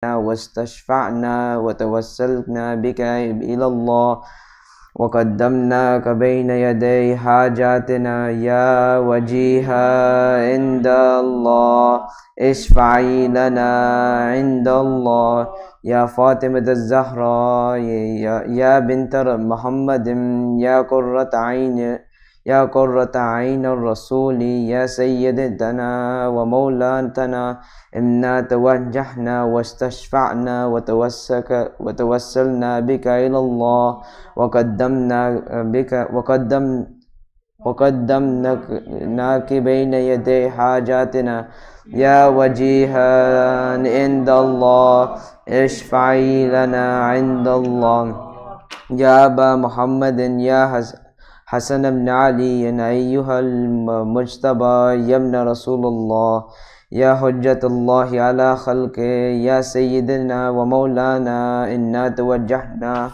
واستشفعنا وتوسلنا بك إلى الله وقدمناك بين يدي حاجاتنا يا وجيها عند الله اشفعي لنا عند الله يا فاطمة الزهراء يا بنت محمد يا قرة عين الرسول يا سيدتنا ومولاتنا إنا توجهنا واستشفعنا وتوسلنا بك إلى الله وقدمناك بين يدي حاجاتنا يا وجيها عند الله اشفعي لنا عند الله يا أبا محمد يا حسن بن علي أيها المجتبى يا ابن رسول الله يا حجة الله على خلقه يا سيدنا ومولانا إنا توجهنا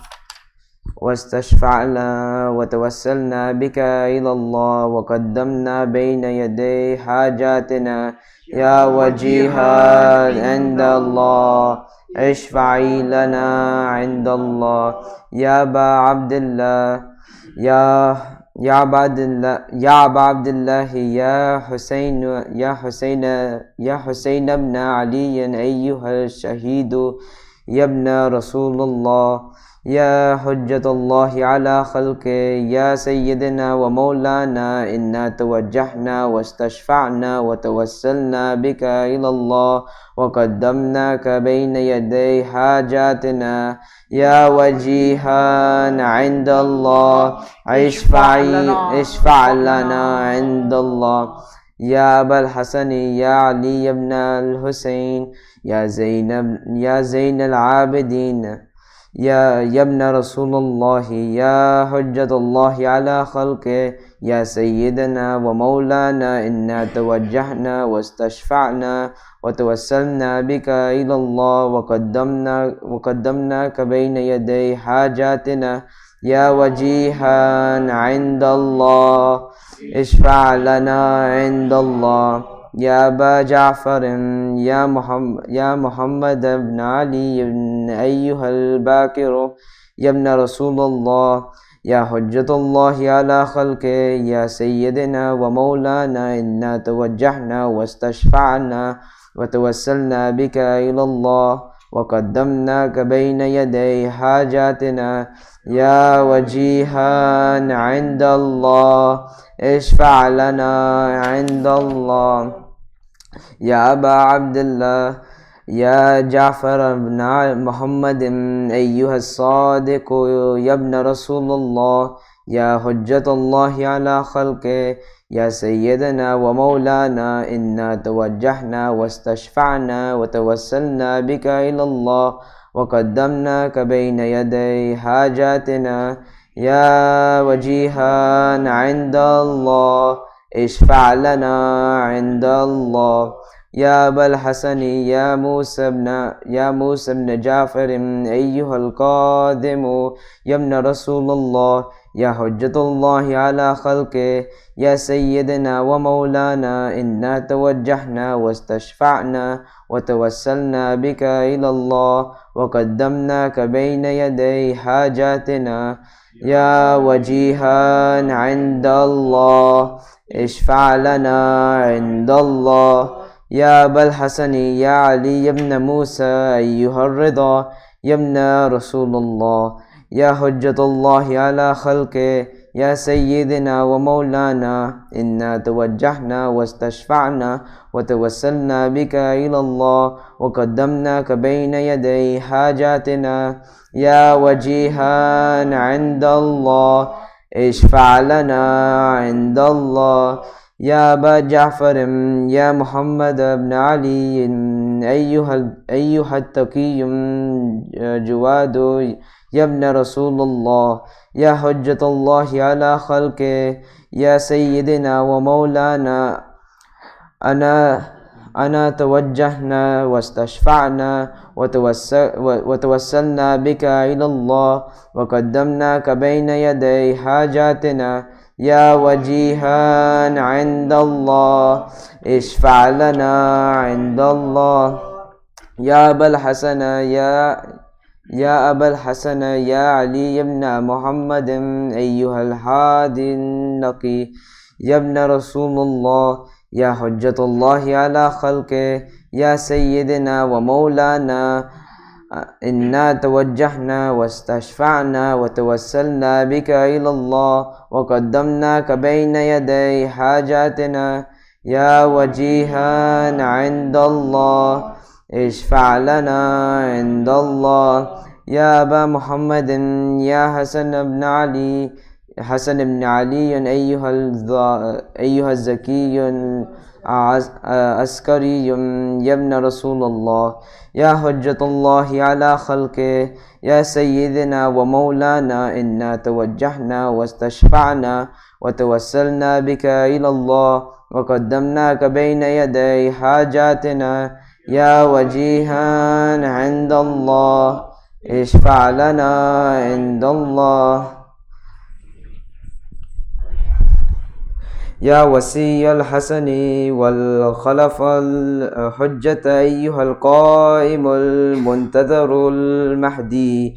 واستشفعنا وتوسلنا بك إلى الله وقدمنا بين يدي حاجاتنا يا وجيها عند الله اشفعي لنا عند الله يا أبا عبد الله يا أبا عبد الله يا حسين بن علي أيها الشهيد يا ابن رسول الله يا حجة الله على خلقه يا سيدنا ومولانا إنا توجهنا واستشفعنا وتوسلنا بك إلى الله وقدمناك بين يدي حاجاتنا يا وجيها عند الله اشفع لنا عند الله يا أبا الحسن يا علي بن الحسين يا زين العابدين يا ابن رسول الله يا حجة الله على خلقه يا سيدنا ومولانا إنا توجهنا واستشفعنا وتوسلنا بك إلى الله وقدمناك بين يدي حاجاتنا يا وجيها عند الله اشفع لنا عند الله يا أبا جعفر يا محمد بن علي أيها الباكر يا ابن رسول الله يا حجة الله على خلقه يا سيدنا ومولانا إنا توجهنا واستشفعنا وتوسلنا بك إلى الله وقدمناك بين يدي حاجاتنا يا وجيها عند الله اشفع لنا عند الله يا أبا عبد الله يا جعفر بن محمد أيها الصادق يا ابن رسول الله يا حجة الله على خلقه يا سيدنا ومولانا إنا توجهنا واستشفعنا وتوسلنا بك إلى الله وقدمناك بين يدي حاجاتنا يا وجيها عند الله اشفع لنا عند الله يا أبا الحسن يا موسى بن جعفر أيها القادم يا ابن رسول الله يا حجة الله على خلقه يا سيدنا ومولانا إنا توجهنا واستشفعنا وتوسلنا بك إلى الله وقدمناك بين يدي حاجاتنا يا وجيها عند الله اشفع لنا عند الله يا أبا الحسن يا علي بن موسى أيها الرضا يا ابن رسول الله يا حجة الله على خلقه يا سيدنا ومولانا إنا توجهنا واستشفعنا وتوسلنا بك إلى الله وقدمناك بين يدي حاجاتنا يا وجيها عند الله اشفع لنا عند الله يا أبا جعفر يا محمد بن علي أيها التقي جواد يا ابن رسول الله يا حجة الله على خلقه يا سيدنا ومولانا أنا توجهنا واستشفعنا وتوسلنا بك إلى الله وقدمناك بين يدي حاجاتنا يا وجيها عند الله اشفع لنا عند الله يا أبا الحسن يا أبا الحسن يا علي بن محمد أيها الهادي النقي يا ابن رسول الله يا حجة الله على خلقه يا سيدنا ومولانا إنا توجهنا واستشفعنا وتوسلنا بك إلى الله وقدمناك بين يدي حاجاتنا يا وجيها عند الله اشفع لنا عند الله يا أبا محمد يا حسن بن علي أيها الزكي العسكري يا ابن رسول الله يا حجة الله على خلقه يا سيدنا ومولانا إنا توجهنا واستشفعنا وتوسلنا بك إلى الله وقدمناك بين يدي حاجاتنا يا وجيها عند الله اشفع لنا عند الله يا وصي الحسن والخلف الحجة أيها القائم المنتظر المهدي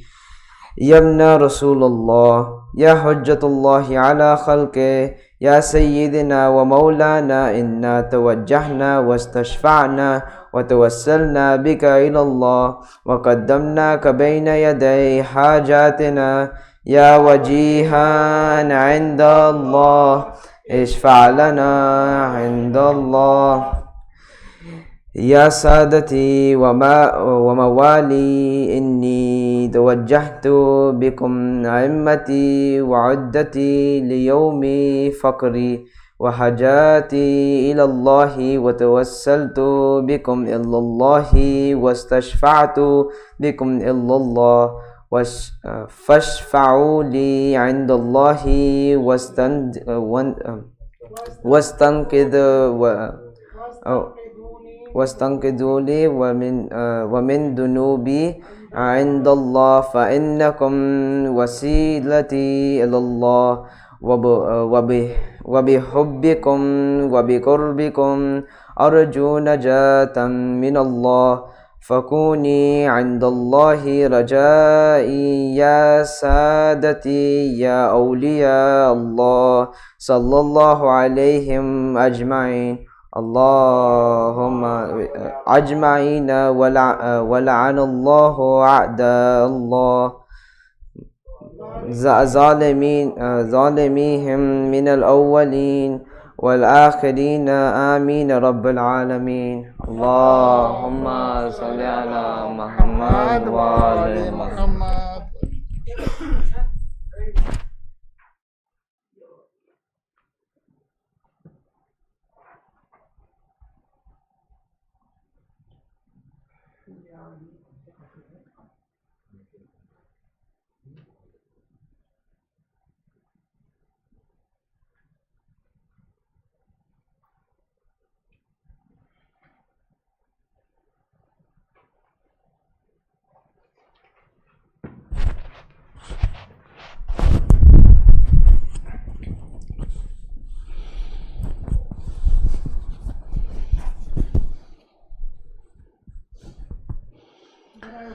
يا ابن رسول الله يا حجة الله على خلقه يا سيدنا ومولانا إنا توجهنا واستشفعنا وتوسلنا بك إلى الله وقدمناك بين يدي حاجاتنا يا وجيها عند الله اشفع لنا عند الله يا سادتي وموالي إني توجهت بكم أئمتي وعدتي ليوم فقري وحاجاتي إلى الله وتوسلت بكم إلى الله واستشفعت بكم إلى الله فاشفعوا لي عند الله واستنقذوا لي ومن ذنوبي عند الله فإنكم وسيلتي إلى الله وبحبكم وبقربكم أرجو نجاة من الله فكوني عند الله رجائي يا سادتي يا أولياء الله صلى الله عليهم أجمعين اللهم أجمعين ولعن الله أعداء الله ظالميهم من الأولين والآخرين آمين رب العالمين اللهم صل على محمد وآل محمد.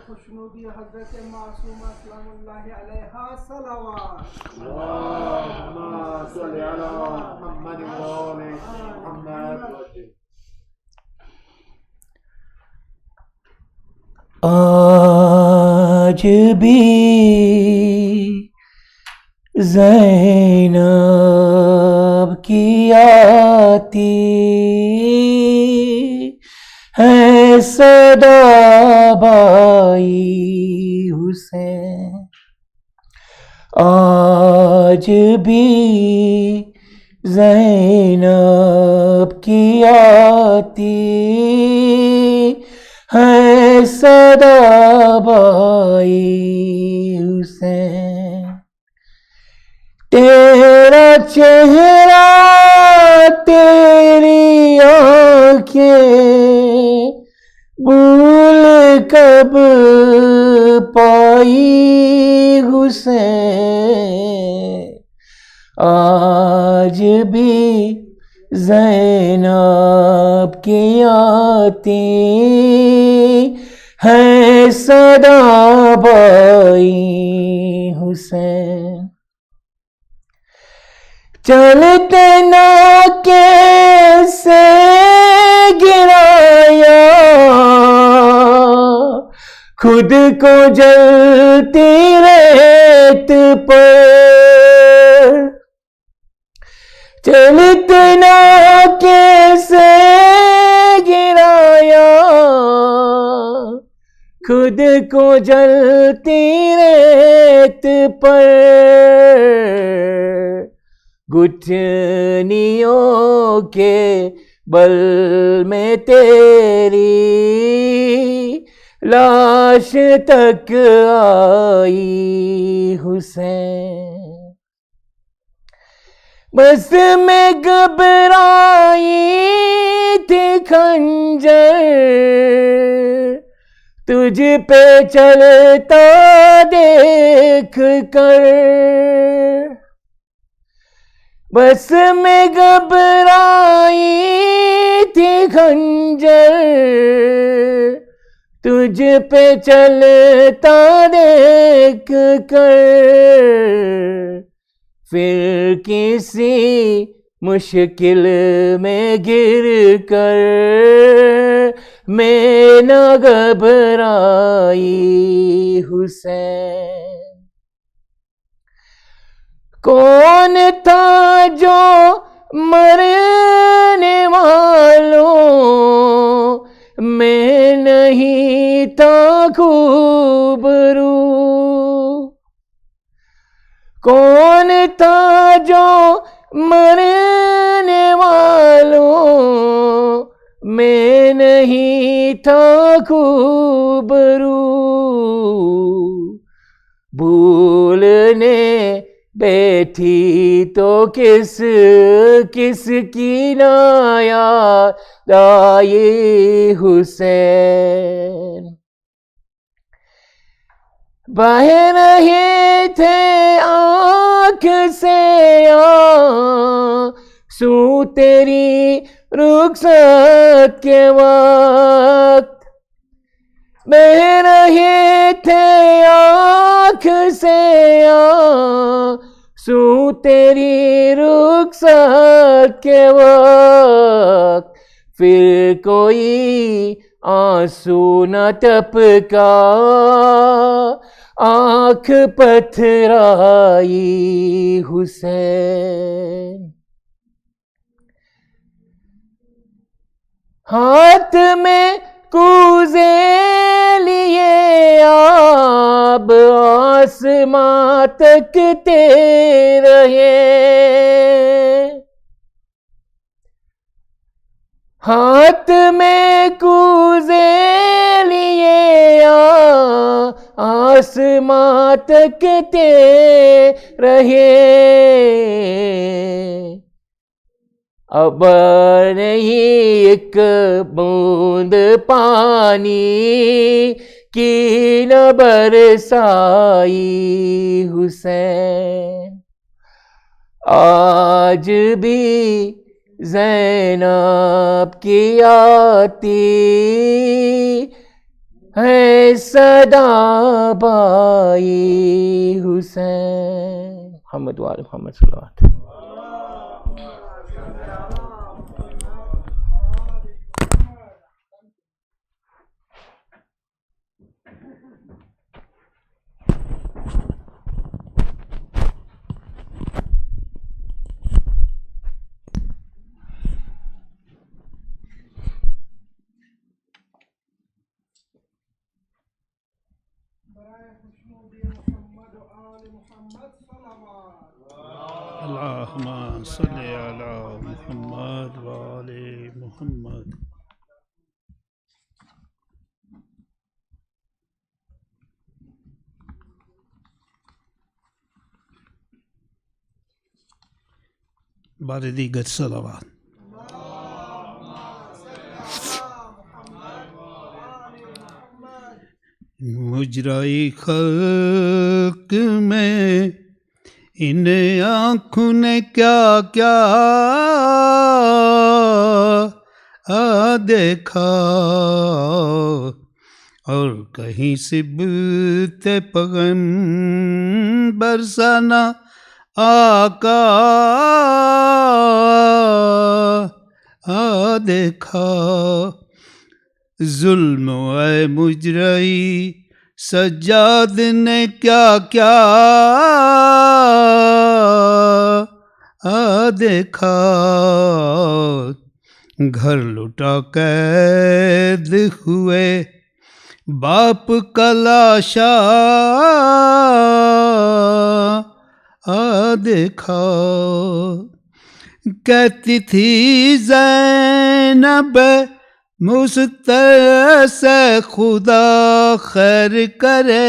खुशनुदी हजरत मासूमा सलामुल्लाहि अलैहा सलावत अल्लाहुम्मा सल्ली अला मुहम्मद व आले मुहम्मद। आज भी ज़ैनब की आती है सदा भाई हुसैन। आज भी ज़ैनब की आती है सदा भाई हुसैन। तेरा चेहरा तेरी आँखें भूल कब पाई हुसैन। आज भी ज़ैनब की आती ہے صدا بھائی حسین، چلتے نہ کیسے گرایا خود کو جلتی ریت پر، چلتے نہ کیسے گرایا خود کو جلتی ریت پر، گٹھنیوں کے بل میں تیری لاش تک آئی حسین، بس میں گھبرائی تھی خنجر تجھ پہ چلتا دیکھ کر، بس میں گھبرائی تھی خنجر تجھ پہ چلتا دیکھ کر، پھر کسی مشکل میں گر کر میں نہ گھبرائی حسین، کون تھا جو مرنے والوں میں نہیں تھا خوبرو، کون تھا جو مرنے والوں میں نہیں تھا خوبرو، بھولنے بیٹھی تو کس کی نا یاد آئی حسین، بہہ رہے تھے آنکھ سے آنسو تیری رخصت کے وقت، بہہ رہے تھے آنکھ سے آنسو تیری رخصت کے وقت، پھر کوئی آنسو نہ ٹپکا آنکھ پتھرائی حسین، ہاتھ میں کوزے لیے آپ آسماں تکتے رہے، ہاتھ میں کوزے لیے آسماں تکتے رہے، اب نہیں ایک بوند پانی کی نہ برسائی حسین، آج بھی زینب کی آتی ہے صدا بائی حسین، محمد وآل محمد صلی اللہ علیہ وسلم۔ اللہم صلی علی محمد وآل محمد۔ بعد دیگر صلوات۔ مجرائی خلق میں ان آنکھوں نے کیا کیا دیکھا، اور کہیں سبت پیغمبر سنا آقا دیکھا ظلم اے مجرئی سجاد نے کیا کیا دیکھا گھر لٹا قید ہوئے باپ کا لاشا دیکھا کہتی تھی زینب مستر سے خدا خیر کرے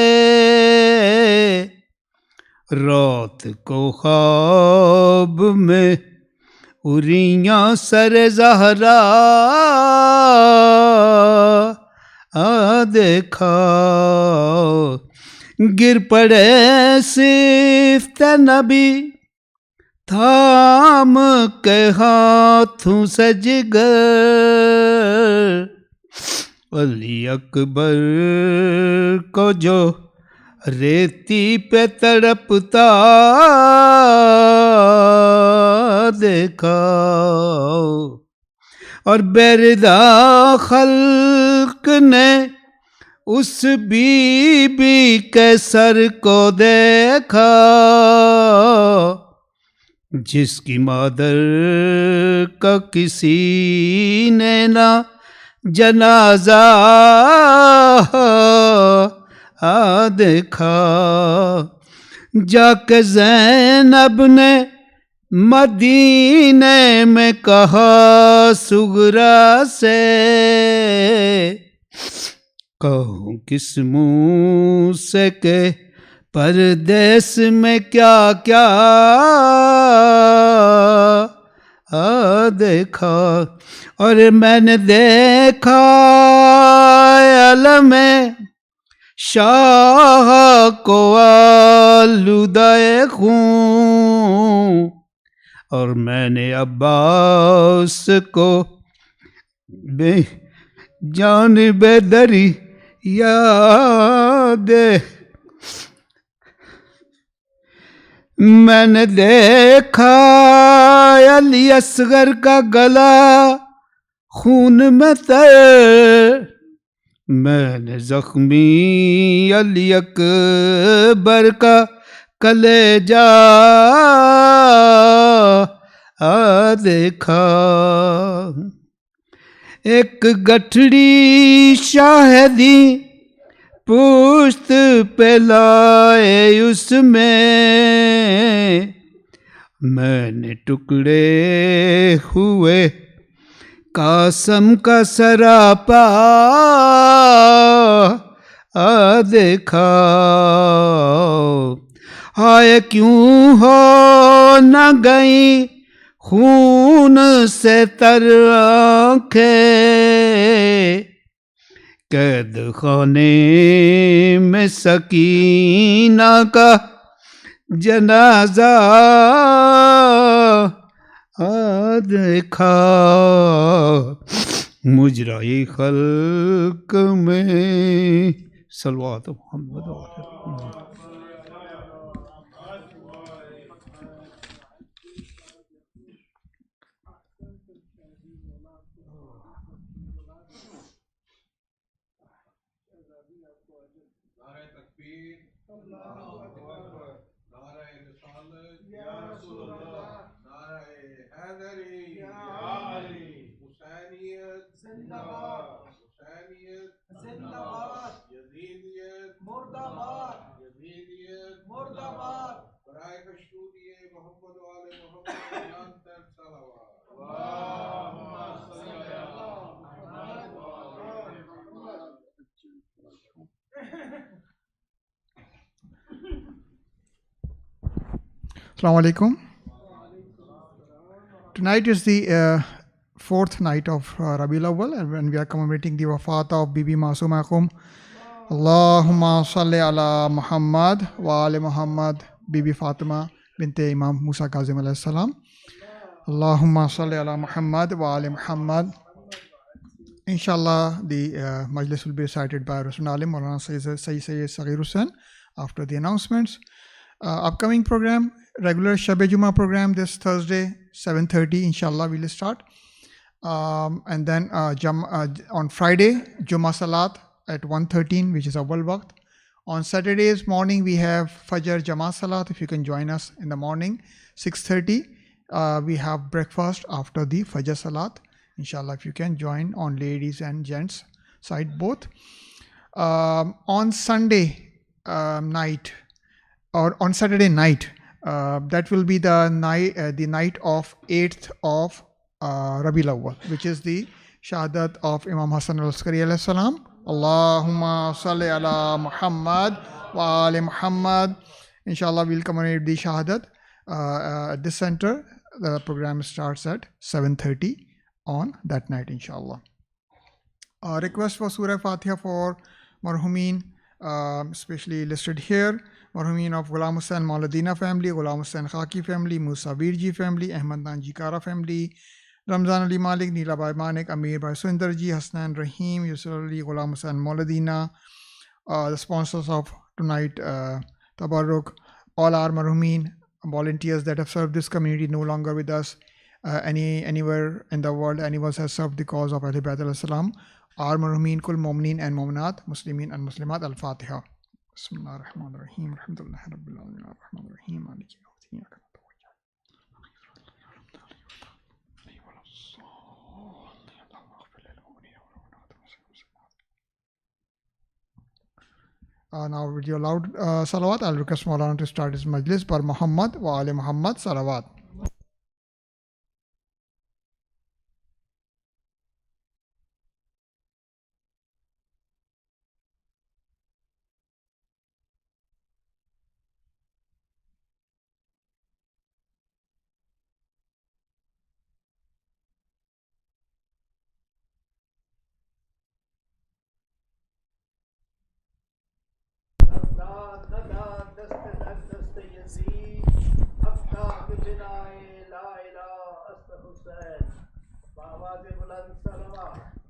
رات کو خواب میں اریاں سر زہرا دیکھا گر پڑے صفت نبی تھام کے ہاتھوں سے جگر علی اکبر کو جو ریتی پہ تڑپتا دیکھا اور بیردا خلق نے اس بی بی کے سر کو دیکھا جس کی مادر کا کسی نے نہ جنازہ دیکھا جا کے زینب نے مدینے میں کہا سغرا سے کہوں کس منہ سے کہ پردیس میں کیا کیا دیکھا اور میں نے دیکھا علم شاہ کو آلودہ خون اور میں نے عباس کو بے جانب دری یاد میں نے دیکھا علی اصغر کا گلا خون میں تر میں نے زخمی علی اکبر کا کلیجہ دیکھا ایک گٹھڑی شاہدی پشت پہ لائے اس میں نے ٹکڑے ہوئے قاسم کا سراپا دیکھا ہائے کیوں ہو نہ گئی خون سے تر آنکھیں قید خانے میں سکینہ کا جنازہ دیکھا مجرائے خلق میں صلوات محمد Assalamu alaikum. Tonight is the fourth night of Rabiul Awwal, and when we are commemorating the Wafat of Bibi Masuma. Allahumma salli ala Muhammad wa ali Muhammad. Bibi Fatima binte Imam Musa Kazim alayhi salam. Allahumma salli ala Muhammad wa ali Muhammad. Inshallah, the majlis will be recited by Rasul Alim Maulana Sayyid Saghir Hussain after the announcements. Upcoming program, regular Shab-e Juma program this Thursday, 7:30, inshallah, we'll start. And then on Friday, Juma Salat at 1:13, which is Awwal Waqt. On Saturdays morning, we have Fajr Jama Salat, if you can join us in the morning, 6:30. We have breakfast after the Fajr Salat. Inshallah, if you can join on ladies and gents side both. On Sunday night, or on Saturday night, that will be the night of 8th of Rabiul Awwal, which is the Shahadat of Imam Hassan al-Askari alayhi salam. Allahumma salli ala Muhammad wa ali Muhammad. Inshallah, we'll commemorate the Shahadat at this center. The program starts at 7:30 on that night, inshallah. Request for Surah Fatiha for Marhumin, especially listed here. Marhumin of Ghulam Hussain Mauladina family, Ghulam Hussain Khaki family, Musa Virji family, Ahmad Nanji Kara family, Ramzan Ali Malik, Neela Bhai Manik, Amir Bhai Sundarji, Hasnan Rahim, Yusuf Ali, Ghulam Hussain Mauladina, the sponsors of tonight, Tabarruk, all our Marhumin, volunteers that have served this community no longer with us, anywhere in the world, anyone has served the cause of Ahlul Bayt alayhi salam, our Marhumin, Kul Mu'mineen and Mu'minat, Muslimin and Muslimat, Al-Fatiha. Bismillah ar-Rahman ar-Rahim, Alhamdulillahi Rabbil Alamin, ar-Rahman ar-Rahim, Maliki yawmiddin. Now with your loud salawat, I'll request Maulana to start his majlis par Muhammad wa ali Muhammad salawat.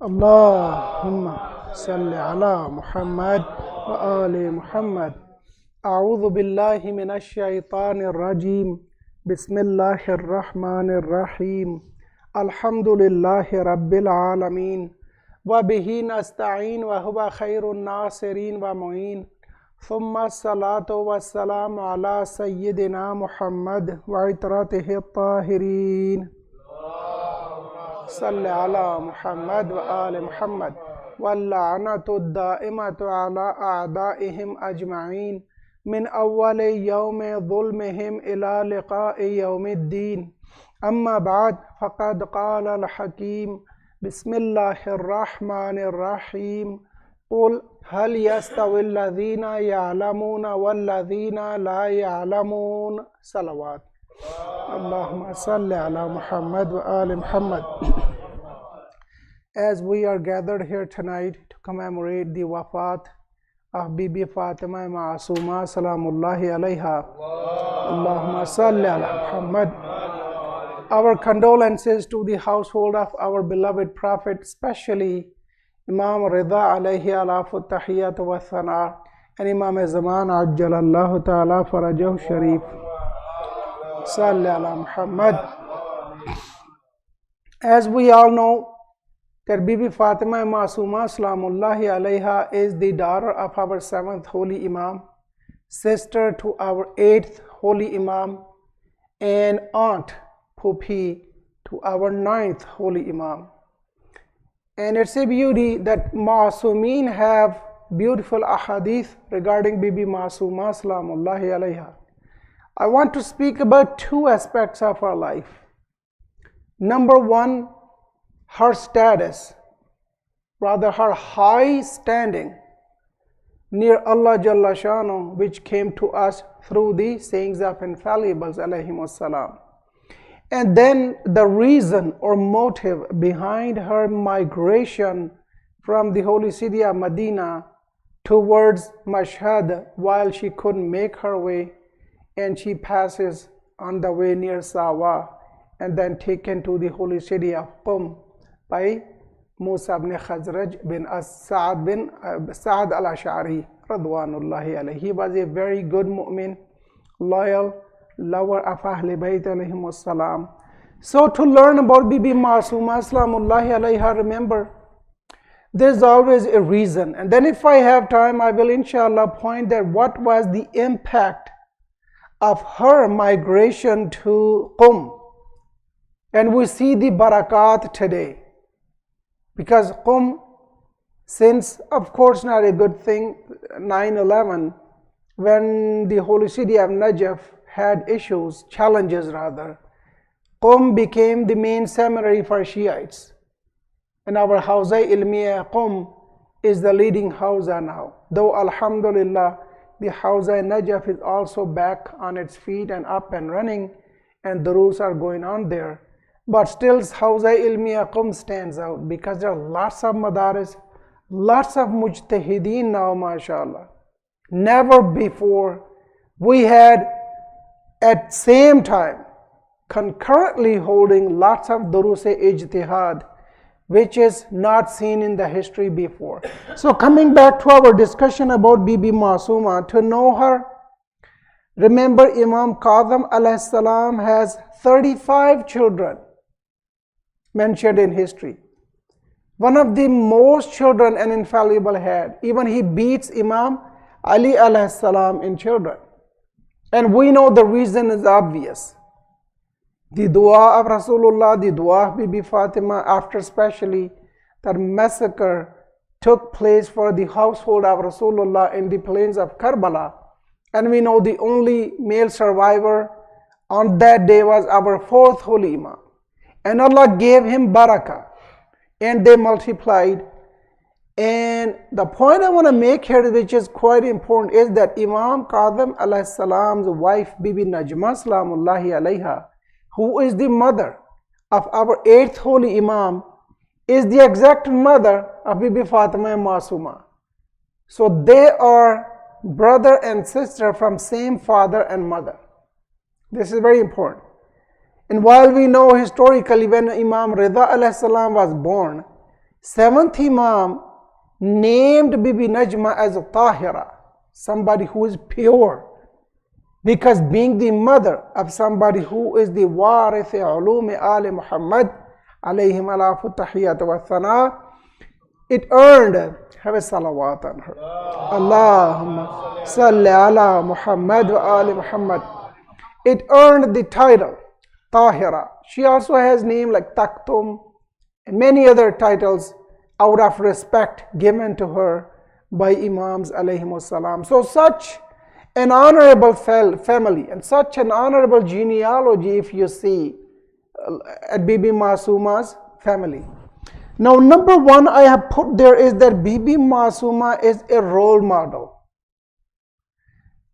Allahumma salli ala Muhammad wa ali Muhammad. A'udhu billahi minash shaitanir rajim. Bismillahir rahmanir rahim. Alhamdulillahi rabbil alameen. Wa bihi nasta'in wa huwa khairun nasirin wa mu'in. Thumma salatu wa salamu ala sayyidina Muhammad wa itratihi at-tahirin. صل على محمد وآل محمد واللعنة الدائمة على أعدائهم أجمعين من أول يوم ظلمهم إلى لقاء يوم الدين. أما بعد، فقد قال الحكيم بسم الله الرحمن الرحيم قل هل يستوي الذين يعلمون والذين لا يعلمون. صلوات. Allahumma salli ala Muhammad wa ali Muhammad. As we are gathered here tonight to commemorate the Wafat of Bibi Fatima Masuma salamullahi alayha. Allahumma salli ala Muhammad. Our condolences to the household of our beloved Prophet, especially Imam Rida alayhi alafu tahiyyat wa thana and Imam Zaman ajjalallahu ta'ala farajahu sharif. Salli ala Muhammad. As we all know that Bibi Fatima Masuma salamullahi alayha is the daughter of our 7th Holy Imam, sister to our 8th Holy Imam, and aunt, Pupi, to our 9th Holy Imam. And it's a beauty that Masumin have beautiful ahadith regarding Bibi Masuma salamullahi alayha. I want to speak about two aspects of her life. Number one, her status, rather her high standing near Allah Jalla Shanu, which came to us through the sayings of infallibles alayhimus salam. And then the reason or motive behind her migration from the holy city of Medina towards Mashhad while she couldn't make her way, and she passes on the way near Sawa and then taken to the holy city of Qum by Musa ibn Khazraj bin Sa'ad bin Sa'ad al-Ash'ari radwanullahi alayhi. He was a very good mu'min, loyal, lover of Ahl Bayt alayhimus salam. So to learn about Bibi Masuma salamullahi alayha, remember, there's always a reason. And then if I have time, I will inshallah point that what was the impact of her migration to Qum. And we see the barakat today. Because Qum, since of course not a good thing, 9/11, when the holy city of Najaf had issues, challenges rather, Qum became the main seminary for Shiites. And our Hawza Ilmiya Qum is the leading Hawza now. Though alhamdulillah, the Hawza Najaf is also back on its feet and up and running, and the rules are going on there. But still Hawza Ilmiya Qum stands out because there are lots of madaris, lots of mujtahideen now, mashallah. Never before we had at same time concurrently holding lots of durus-e-ijtihad, which is not seen in the history before. So coming back to our discussion about Bibi Masuma, to know her, remember Imam Kadhim alayhi salam has 35 children mentioned in history. One of the most children an infallible had. Even he beats Imam Ali alayhi salam in children. And we know the reason is obvious. The dua of Rasulullah, the dua of Bibi Fatima, after especially that massacre took place for the household of Rasulullah in the plains of Karbala. And we know the only male survivor on that day was our fourth holy Imam. And Allah gave him barakah, and they multiplied. And the point I want to make here, which is quite important, is that Imam Kadhim alayhi salam's wife Bibi Najma salamullahi alayha, who is the mother of our 8th holy Imam, is the exact mother of Bibi Fatima and Masuma. So they are brother and sister from same father and mother. This is very important. And while we know historically when Imam Rida alayhi salam was born, 7th Imam named Bibi Najma as Tahira, somebody who is pure. Because being the mother of somebody who is the warith ulum Ali Muhammad alayhim alafu tahiyyat wa thana, it earned, have a salawat on her. Allahumma salli ala Muhammad wa Ali Muhammad. It earned the title Tahira. She also has name like Taktum and many other titles out of respect given to her by Imams alayhimus salam. So such an honorable family and such an honorable genealogy, if you see at Bibi Masuma's family. Now, number one I have put there is that Bibi Masuma is a role model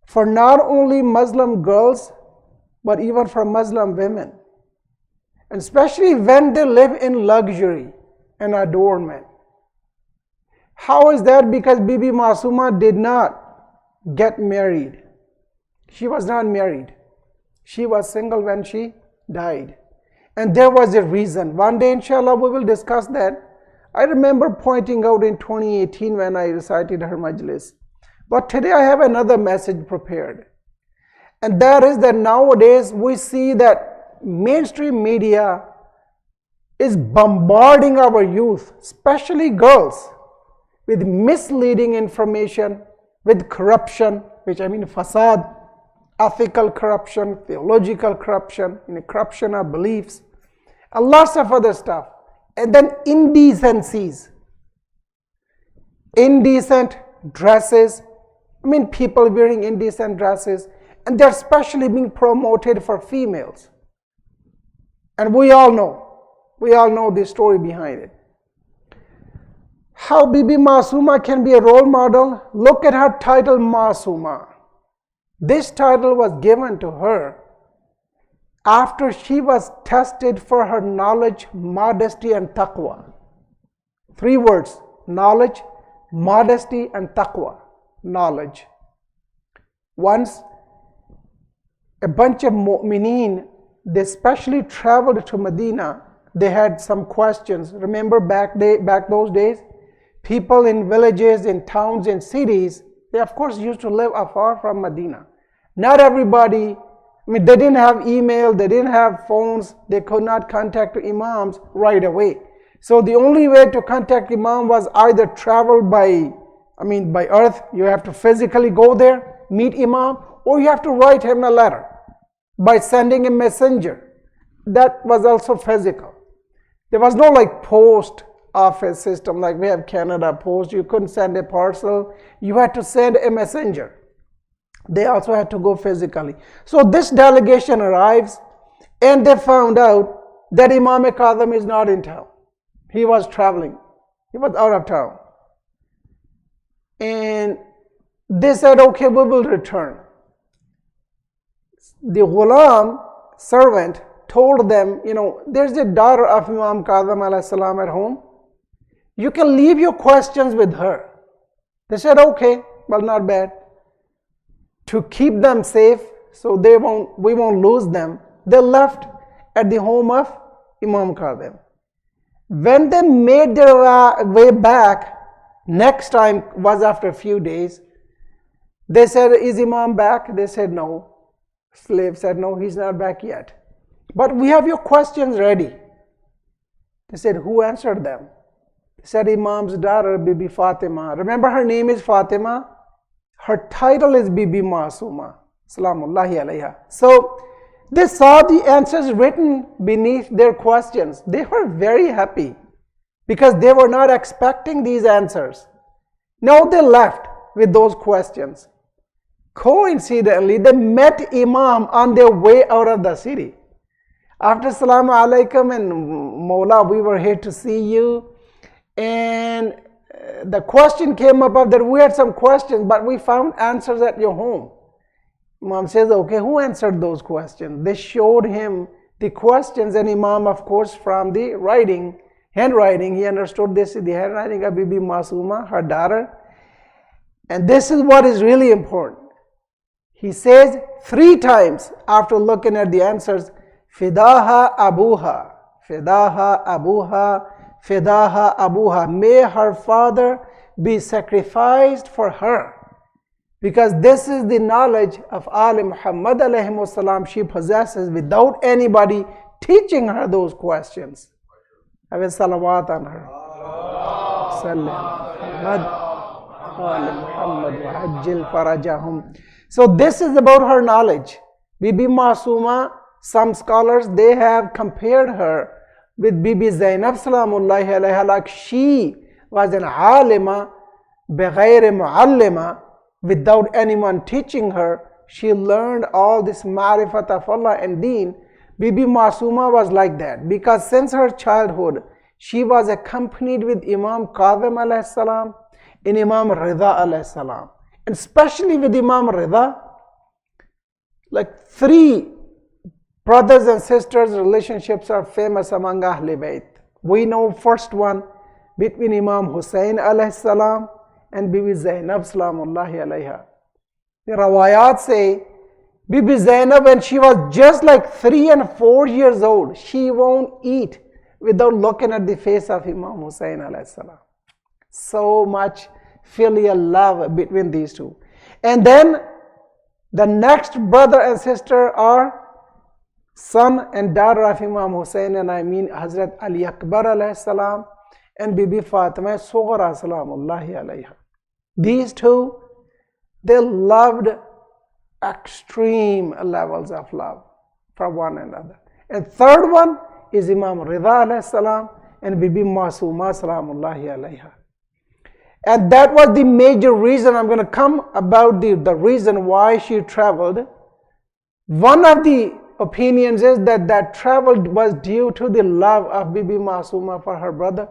for not only Muslim girls, but even for Muslim women. And especially when they live in luxury and adornment. How is that? Because Bibi Masuma did not get married. She was not married. She was single when she died. And there was a reason. One day, inshallah, we will discuss that. I remember pointing out in 2018 when I recited her majlis. But today I have another message prepared. And that is that nowadays we see that mainstream media is bombarding our youth, especially girls, with misleading information, with corruption, which I mean fasad, ethical corruption, theological corruption, corruption of beliefs, and lots of other stuff. And then indecencies, indecent dresses, people wearing indecent dresses, and they're especially being promoted for females. And we all know the story behind it. How Bibi Masuma can be a role model? Look at her title, Masuma. This title was given to her after she was tested for her knowledge, modesty, and taqwa. 3 words: knowledge, modesty, and taqwa. Knowledge. Once a bunch of mu'mineen, they specially traveled to Medina they had some questions. Remember back those days, people in villages, in towns, in cities, they of course used to live afar from Medina. Not everybody, I mean, they didn't have email, they didn't have phones, they could not contact imams right away. So the only way to contact imam was either travel by earth, you have to physically go there, meet imam, or you have to write him a letter by sending a messenger. That was also physical. There was no like post office system like we have Canada Post. You couldn't send a parcel. You had to send a messenger. They also had to go physically. So this delegation arrives and they found out that Imam Kadhim is not in town. He was traveling. He was out of town. And they said, okay, we will return. The ghulam, servant, told them, there's a daughter of Imam Kadhim alayhi salam at home. You can leave your questions with her. They said, okay, well, not bad. To keep them safe, so we won't lose them, they left at the home of Imam Kadhim. When they made their way back, next time was after a few days, they said, is Imam back? They said, no. Slave said, no, he's not back yet. But we have your questions ready. They said, who answered them? They said, Imam's daughter, Bibi Fatima. Remember, her name is Fatima. Her title is Bibi Masuma. Salamullahi alayha. So they saw the answers written beneath their questions. They were very happy because they were not expecting these answers. Now they left with those questions. Coincidentally, they met Imam on their way out of the city. After Assalamu alaikum and Mawla, we were here to see you. And the question came up of that we had some questions, but we found answers at your home. Imam says, okay, who answered those questions? They showed him the questions, and Imam, of course, from the handwriting, he understood this is the handwriting of Bibi Masuma, her daughter. And this is what is really important. He says 3 times after looking at the answers, Fidaha Abuha, Fidaha Abuha, Fidaha Abuha. May her father be sacrificed for her. Because this is the knowledge of Ali Muhammad alayhi wasalam she possesses without anybody teaching her those questions. Have a salawat on her. So this is about her knowledge. Bibi Masuma, some scholars, they have compared her with Bibi Zainab salamullahi alayha, like she was an alima bighayr muallima, without anyone teaching her. She learned all this ma'rifat of Allah and deen. Bibi Masuma was like that because since her childhood she was accompanied with Imam Kadhim alayhi salam and Imam Rida alayhi salam, and especially with Imam Rida, like 3 brothers and sisters relationships are famous among Ahlul Bayt. We know first one between Imam Hussein alayhi salam and Bibi Zainab salamullahi alayha. The rawayat say Bibi Zainab, when she was just like 3 and 4 years old, she won't eat without looking at the face of Imam Hussein alayhi salam. So much filial love between these two. And then the next brother and sister are son and daughter of Imam Hussein, and I mean Hazrat Ali Akbar alayhi salam and Bibi Fatima Sughra salamullahi alayha. These two, they loved extreme levels of love for one another. And third one is Imam Rida alayhi salam and Bibi Masuma salamullahi alayha. And that was the major reason. I'm going to come about the reason why she traveled. One of the opinions is that travel was due to the love of Bibi Masuma for her brother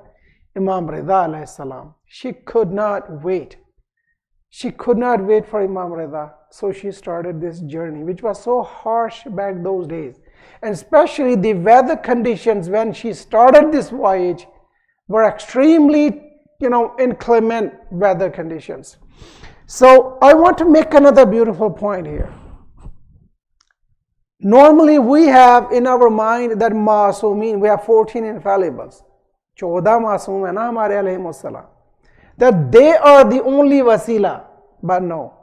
Imam Rida alayhi salam. She could not wait. She could not wait for Imam Rida. So she started this journey, which was so harsh back those days. And especially the weather conditions when she started this voyage were extremely, inclement weather conditions. So I want to make another beautiful point here. Normally we have in our mind that Masumeen, we have 14 infallibles. 14 Masum hai na hamare alayhimussalam. That they are the only wasila. But no.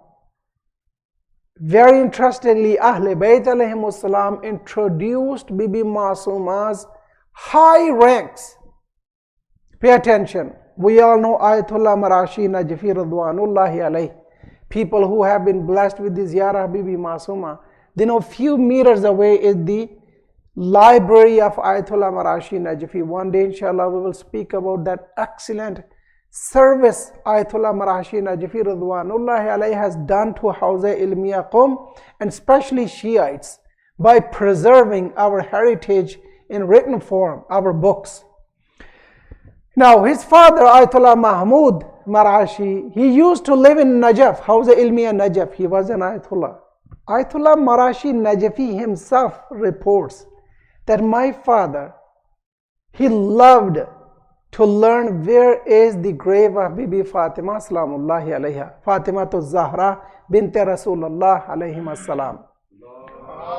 Very interestingly, Ahle Bayt alayhimussalam introduced Bibi Masuma's high ranks. Pay attention. We all know Ayatollah Marashi Najfi Radwanullahi alayhi. People who have been blessed with the ziyarah Bibi Masuma. They know few meters away is the library of Ayatollah Marashi Najfi. One day inshallah we will speak about that excellent service Ayatollah Marashi Najfi Radwanullahi alayhi has done to Hawza Ilmiya Qum, and especially Shiites, by preserving our heritage in written form, our books. Now his father Ayatollah Mahmud Marashi, he used to live in Najaf, Hawza Ilmiya Najaf. He was an Ayatollah. Ayatollah Marashi Najfi himself reports that my father, he loved to learn where is the grave of Bibi Fatima salamullahi alayha, Fatima to Zahra bint Rasulullah alayhi salam.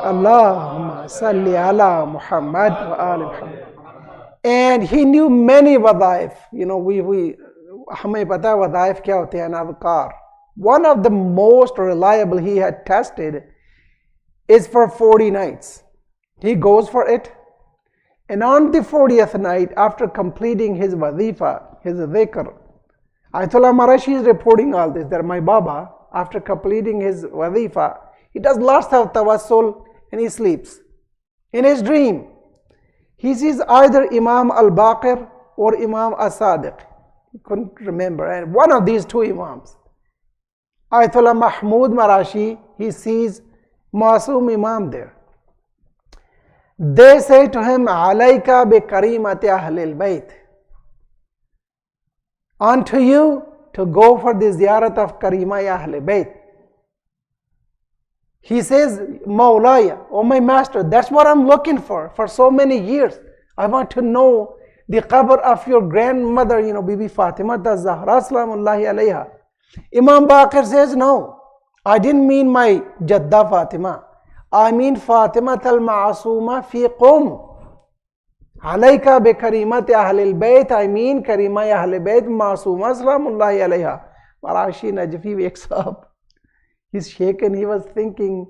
Allahumma salli ala Muhammad wa ali Muhammad. And he knew many wadaif. You know, हमें पता है वदाइफ क्या होते हैं, adhkar. One of the most reliable he had tested is for 40 nights. He goes for it, and on the 40th night, after completing his wazifa, his dhikr, Ayatollah Marashi is reporting all this, that my Baba, after completing his wazifa, he does lots of tawassul and he sleeps. In his dream, he sees either Imam al-Baqir or Imam al-Sadiq. He couldn't remember, and one of these two Imams. Ayatollah Mahmud Marashi, he sees Masum Imam there. They say to him, Alayka bi karimati ahlil bayt. Unto you to go for the ziyarat of Karima Ahlul Bayt. He says, Mawlaya, oh my master, that's what I'm looking for so many years. I want to know the qabr of your grandmother, you know, Bibi Fatima Zahra salamullahi alayha. Imam Baqir says, no, I didn't mean my Jadda Fatima. I mean Fatima al-Ma'asuma fi Qum. Alayka bi karimati ahlil bayt. I mean Karima ahlil bayt Masuma salamullahi alayha. Marashi Najfi wakes up. He's shaken. He was thinking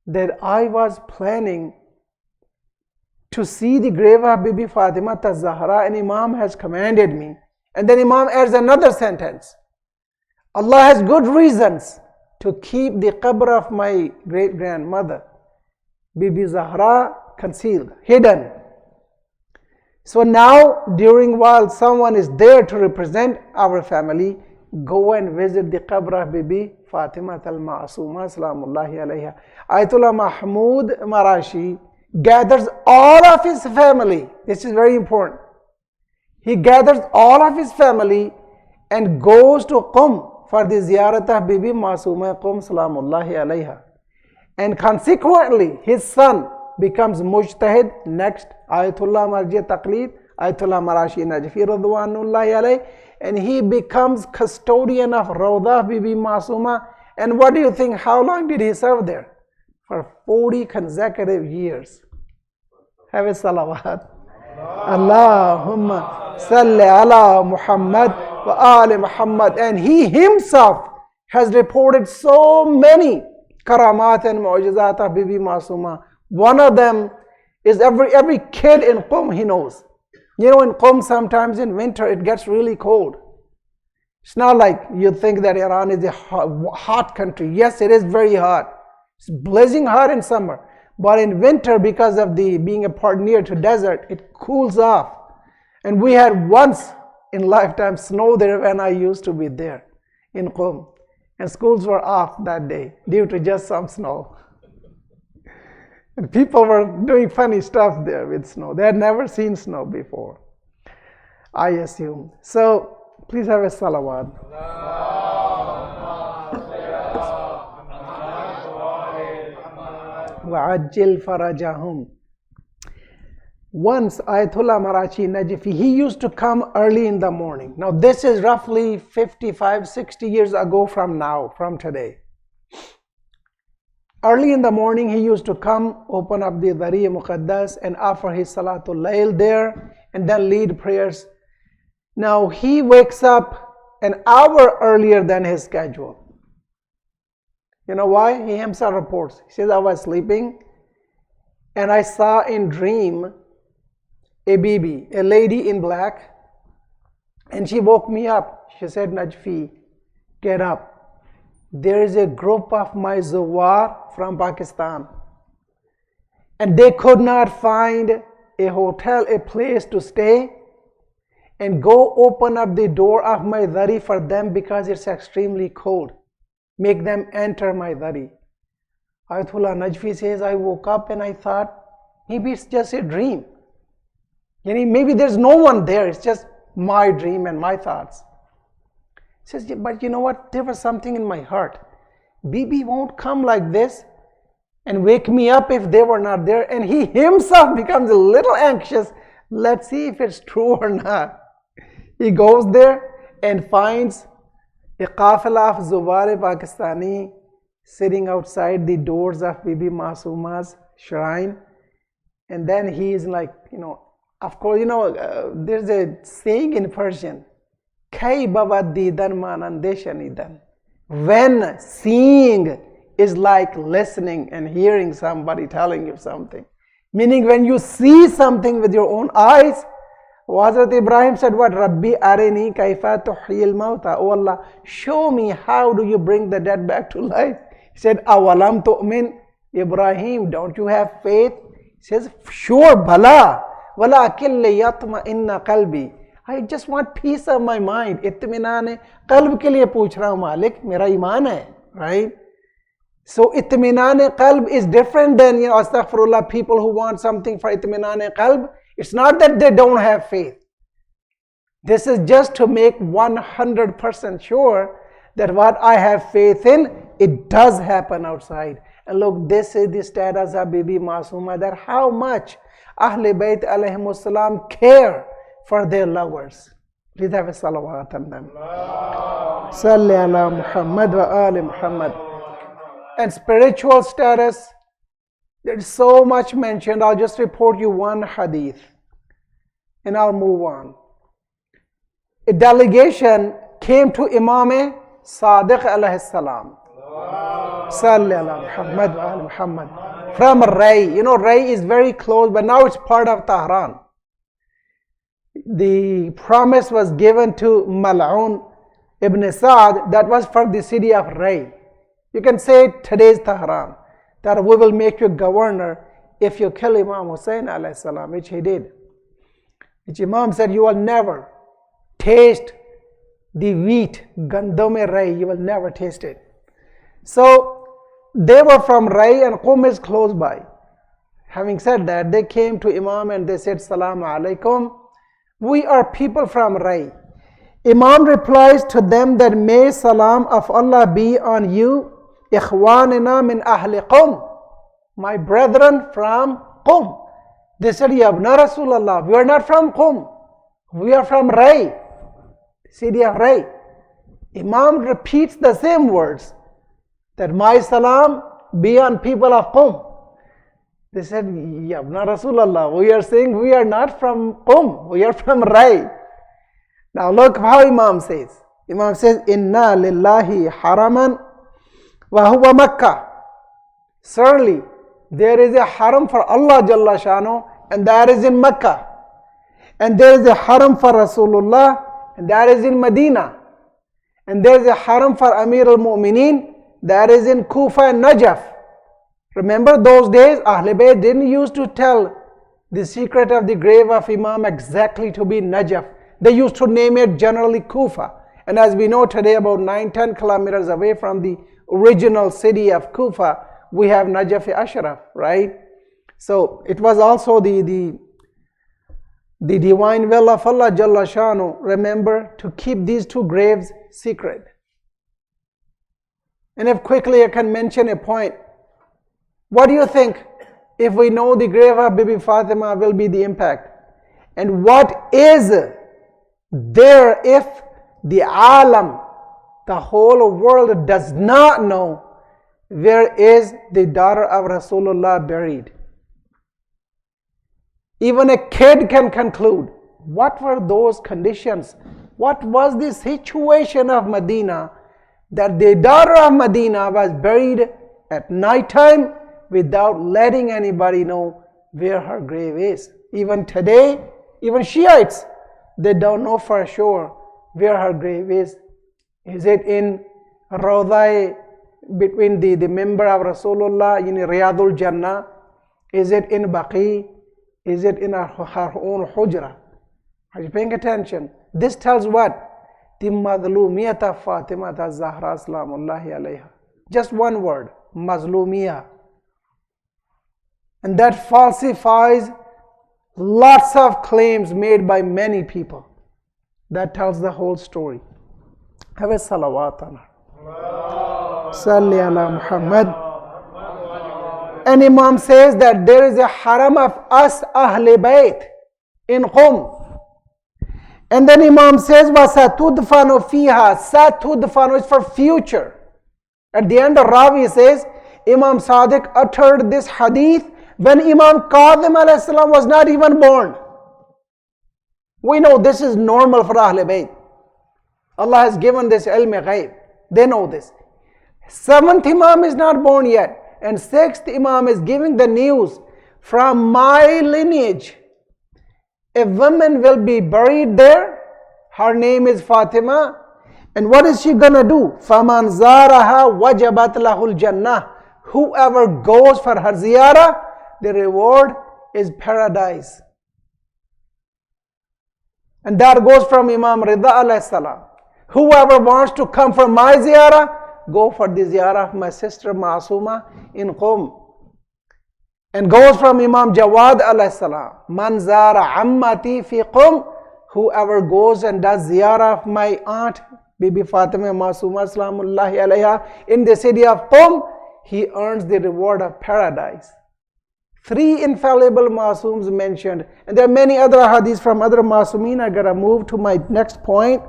that I was planning to see the grave of Bibi Fatima Zahra, and Imam has commanded me. And then Imam adds another sentence. Allah has good reasons to keep the qabr of my great grandmother, Bibi Zahra, concealed, hidden. So now, while someone is there to represent our family, go and visit the qabr of Bibi Fatima al-Ma'asuma salamullahi alayha. Ayatollah Mahmud Marashi gathers all of his family. This is very important. He gathers all of his family and goes to Qum for the ziyarat of Bibi Masuma Qum salamullahi alayha. And consequently, his son becomes mujtahid, next Ayatollah Marji Taqlid, Ayatollah Marashi Najfi Radwanullahi alayhi, and he becomes custodian of Rawdah Bibi Masuma. And what do you think, how long did he serve there? For 40 consecutive years. Have a salawat. Allahumma salli ala Muhammad wa ali Muhammad. And he himself has reported so many karamat and mu'jizat of Bibi Masuma. One of them is every kid in Qum he knows. You know, in Qum sometimes in winter it gets really cold. It's not like you think that Iran is a hot country. Yes, it is very hot. It's blazing hot in summer. But in winter, because of being a part near to desert, it cools off. And we had once in lifetime snow there when I used to be there in Qum. And schools were off that day due to just some snow. And people were doing funny stuff there with snow. They had never seen snow before, I assume. So please have a salawat. وَعَجِّلْ فَرَجَهُمْ. Once Ayatollah Marashi Najfi, he used to come early in the morning. Now this is roughly 55, 60 years ago from today. Early in the morning, he used to come, open up the Dari Muqaddas and offer his Salatul Layl there and then lead prayers. Now he wakes up an hour earlier than his schedule. You know why? He himself reports. He says, I was sleeping and I saw in dream a Bibi, a lady in black, and she woke me up. She said, Najfi, get up. There is a group of my Zawar from Pakistan, and they could not find a hotel, a place to stay, and go open up the door of my Dari for them because it's extremely cold. Make them enter my Dari. Ayatollah Najfi says, I woke up and I thought, maybe it's just a dream. Maybe there's no one there, it's just my dream and my thoughts. He says, but you know what? There was something in my heart. Bibi won't come like this and wake me up if they were not there. And he himself becomes a little anxious. Let's see if it's true or not. He goes there and finds a qafila of Zuwar Pakistani sitting outside the doors of Bibi Masuma's shrine. And then he is like, of course, there's a saying in Persian, Kai baba didan manandeshanidan. When seeing is like listening and hearing somebody telling you something. Meaning when you see something with your own eyes, Hazrat Ibrahim said, what? Rabbi arini kaifa tuhyil mauta. Oh Allah, show me how do you bring the dead back to life. He said, awalam tu'min. Ibrahim, don't you have faith? He says, sure, bala. Walakin liyatma inna qalbi. I just want peace of my mind. Itminaan qalb ke liye pooch raha hu Malik, mera iman hai, right? So itminaan qalb is different than, astaghfirullah, people who want something for itminaan qalb. It's not that they don't have faith. This is just to make 100% sure that what I have faith in, it does happen outside. And look, this is the status of Bibi Masuma, that how much Ahle Bayt alayhimus salam care for their lovers. Please have a salawat on them. Salli ala Muhammad wa ali Muhammad. And spiritual status, there's so much mentioned. I'll just report you one hadith and I'll move on. A delegation came to Imam Sadiq alayhi salam. Salli ala Muhammad wa ali Muhammad. From Ray. Ray is very close, but now it's part of Tehran. The promise was given to Mal'un ibn Sa'd, that was for the city of Ray. You can say today's Tehran, that we will make you governor if you kill Imam Hussein alayhi salam, which he did. Which Imam said, you will never taste the wheat, gandome Ray, you will never taste it. So they were from Ray and Qum is close by. Having said that, they came to Imam and they said, Salaam alaikum. We are people from Ray. Imam replies to them that may salam of Allah be on you, ikhwanina min ahli Qum, my brethren from Qum. They said, Yabna Rasulallah, we are not from Qum, we are from Ray, city of Ray. Imam repeats the same words, that my salam be on people of Qum. They said, Yabna Rasulallah, we are saying we are not from Qum, we are from Ray. Now look how Imam says. Imam says, Inna lillahi haraman wa huwa Makkah. Certainly, there is a haram for Allah Jalla Shanu, and that is in Makkah. And there is a haram for Rasulullah, and that is in Medina. And there is a haram for Amir al-Mu'mineen, that is in Kufa and Najaf. Remember those days, Ahle Bayt didn't used to tell the secret of the grave of Imam exactly to be Najaf. They used to name it generally Kufa. And as we know today, about 9-10 kilometers away from the original city of Kufa, we have Najaf Ashraf, right? So it was also the divine will of Allah Jalla Shanu, remember, to keep these two graves secret. And if quickly I can mention a point, what do you think if we know the grave of Bibi Fatima will be the impact? And what is there if the alam, the whole world, does not know where is the daughter of Rasulullah buried? Even a kid can conclude. What were those conditions? What was the situation of Medina that the daughter of Medina was buried at night time without letting anybody know where her grave is? Even today, even Shiites, they don't know for sure where her grave is. Is it in Razavi between the member of Rasulullah in Riyadul Jannah? Is it in Baqi? Is it in her own Hujra? Are you paying attention? This tells what? The Mazlumiyat of Fatima Zahra Salamullahi alayha. Just one word, Mazlumiyah. And that falsifies lots of claims made by many people. That tells the whole story. Have a salawat on her. Salli ala Muhammad. And Imam says that there is a haram of us Ahle Bayt in Qum. And then Imam says, وَسَتُدْفَنُ فِيهَا. Satudfanu is for future. At the end of Ravi says, Imam Sadiq uttered this hadith when Imam Kadhim alayhi salam was not even born. We know this is normal for Ahle Bayt. Allah has given this ilm ghaib. They know this. 7th Imam is not born yet. And 6th Imam is giving the news from my lineage. A woman will be buried there. Her name is Fatima. And what is she gonna do? فَمَنْ زَارَهَا وَجَبَتْ لَهُ الْجَنَّةِ. Whoever goes for her ziyarah, the reward is paradise. And that goes from Imam Rida alayhi salam. Whoever wants to come for my ziyarah, go for the ziyarah of my sister Masuma in Qum. And goes from Imam Jawad alayhi salam. Man zara ammati fi Qum. Whoever goes and does ziyarah of my aunt Bibi Fatima Masuma salamullahi alayha in the city of Qum, he earns the reward of paradise. 3 infallible Masums mentioned. And there are many other hadiths from other Masumeen. I gotta move to my next point,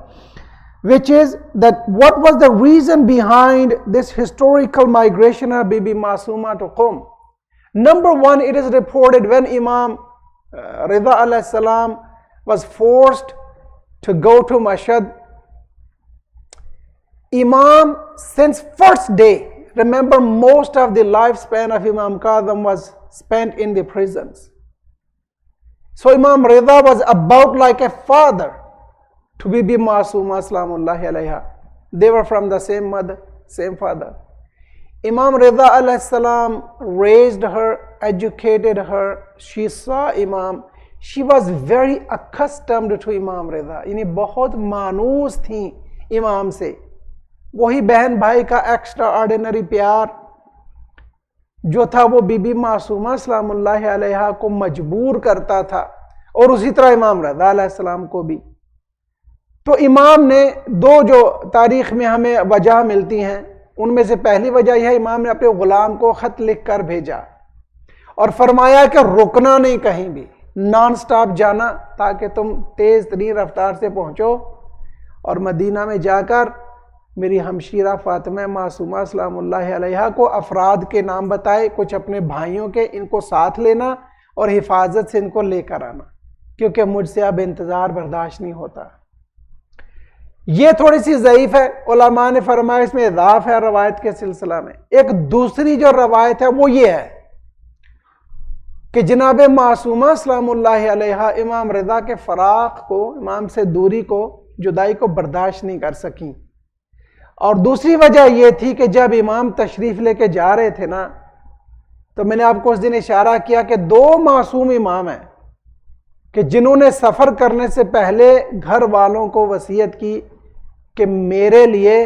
which is that what was the reason behind this historical migration of Bibi Masuma to Qum? Number 1, it is reported when Imam Rida alayhi salam was forced to go to Mashhad, Imam, since first day, remember most of the lifespan of Imam Kadhim was spent in the prisons. So Imam Rida was about like a father to Bibi Masuma salamullahi alayha. They were from the same mother, same father. Imam Rida alayhi salam raised her, educated her. She saw Imam. She was very accustomed to Imam Rida. यानी बहुत मानूस थी इमाम से. वही बहन भाई का एक्स्ट्रा ऑर्डिनरी प्यार जो था वो बीबी मासूमा सलामुल्लाहि अलैहा को मजबूर करता था, और उसी तरह इमाम रज़ा अलैहिस्सलाम को भी. तो इमाम ने 2 जो तारीख़ में हमें वजह मिलती हैं, उनमें से पहली वजह यह है, इमाम ने अपने ग़ुलाम को ख़त लिख कर भेजा और फरमाया कि रुकना नहीं कहीं भी, नॉन स्टॉप जाना ताकि तुम तेज़ तरीन रफ्तार से पहुँचो और मदीना में जाकर मेरी हमशीरा फ़ातिमा मासूमा सलामुल्लाहि अलैहा को अफराद के नाम बताए, कुछ अपने भाइयों के, इनको साथ लेना और हिफाजत से इनको लेकर आना, क्योंकि मुझसे अब इंतज़ार बर्दाश्त नहीं होता. ये थोड़ी सी ज़ईफ़ है, उलमा ने फरमाया इसमें इज़ाफ़ है रवायत के सिलसिला में. एक दूसरी जो रवायत है वो ये है कि जनाब मासूमा सलामुल्लाहि अलैहा इमाम रज़ा के फ़राक़ को, इमाम से दूरी को, जुदाई को बर्दाश्त नहीं कर सकी. और दूसरी वजह यह थी कि जब इमाम तशरीफ़ लेके जा रहे थे ना, तो मैंने आपको उस दिन इशारा किया कि 2 मासूम इमाम हैं कि जिन्होंने सफ़र करने से पहले घर वालों को वसीयत की कि मेरे लिए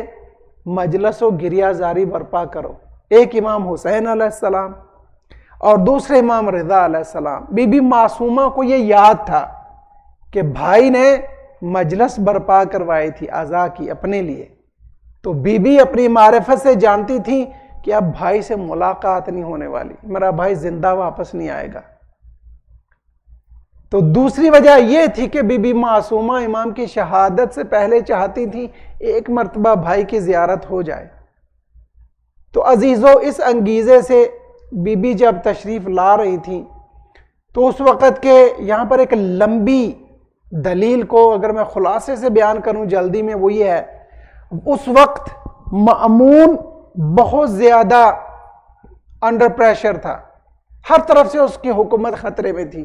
मजलस व गिरियाजारी बर्पा करो. एक इमाम हुसैन अलैहिस्सलाम और दूसरे इमाम रिज़ा अलैहिस्सलाम. बीबी मासूमा को ये याद था कि भाई ने मजलस बर्पा करवाई थी अज़ा की अपने लिए, तो बीबी अपनी मारिफत से जानती थी कि अब भाई से मुलाकात नहीं होने वाली, मेरा भाई जिंदा वापस नहीं आएगा. तो दूसरी वजह यह थी कि बीबी मासूमा इमाम की शहादत से पहले चाहती थी एक मर्तबा भाई की ज़ियारत हो जाए. تو عزیزو اس انگیزے سے بی بی جب تشریف لا رہی تھیں تو اس وقت کے یہاں پر ایک لمبی دلیل کو اگر میں خلاصے سے بیان کروں جلدی میں وہ یہ ہے، اس وقت مأمون بہت زیادہ انڈر پریشر تھا، ہر طرف سے اس کی حکومت خطرے میں تھی.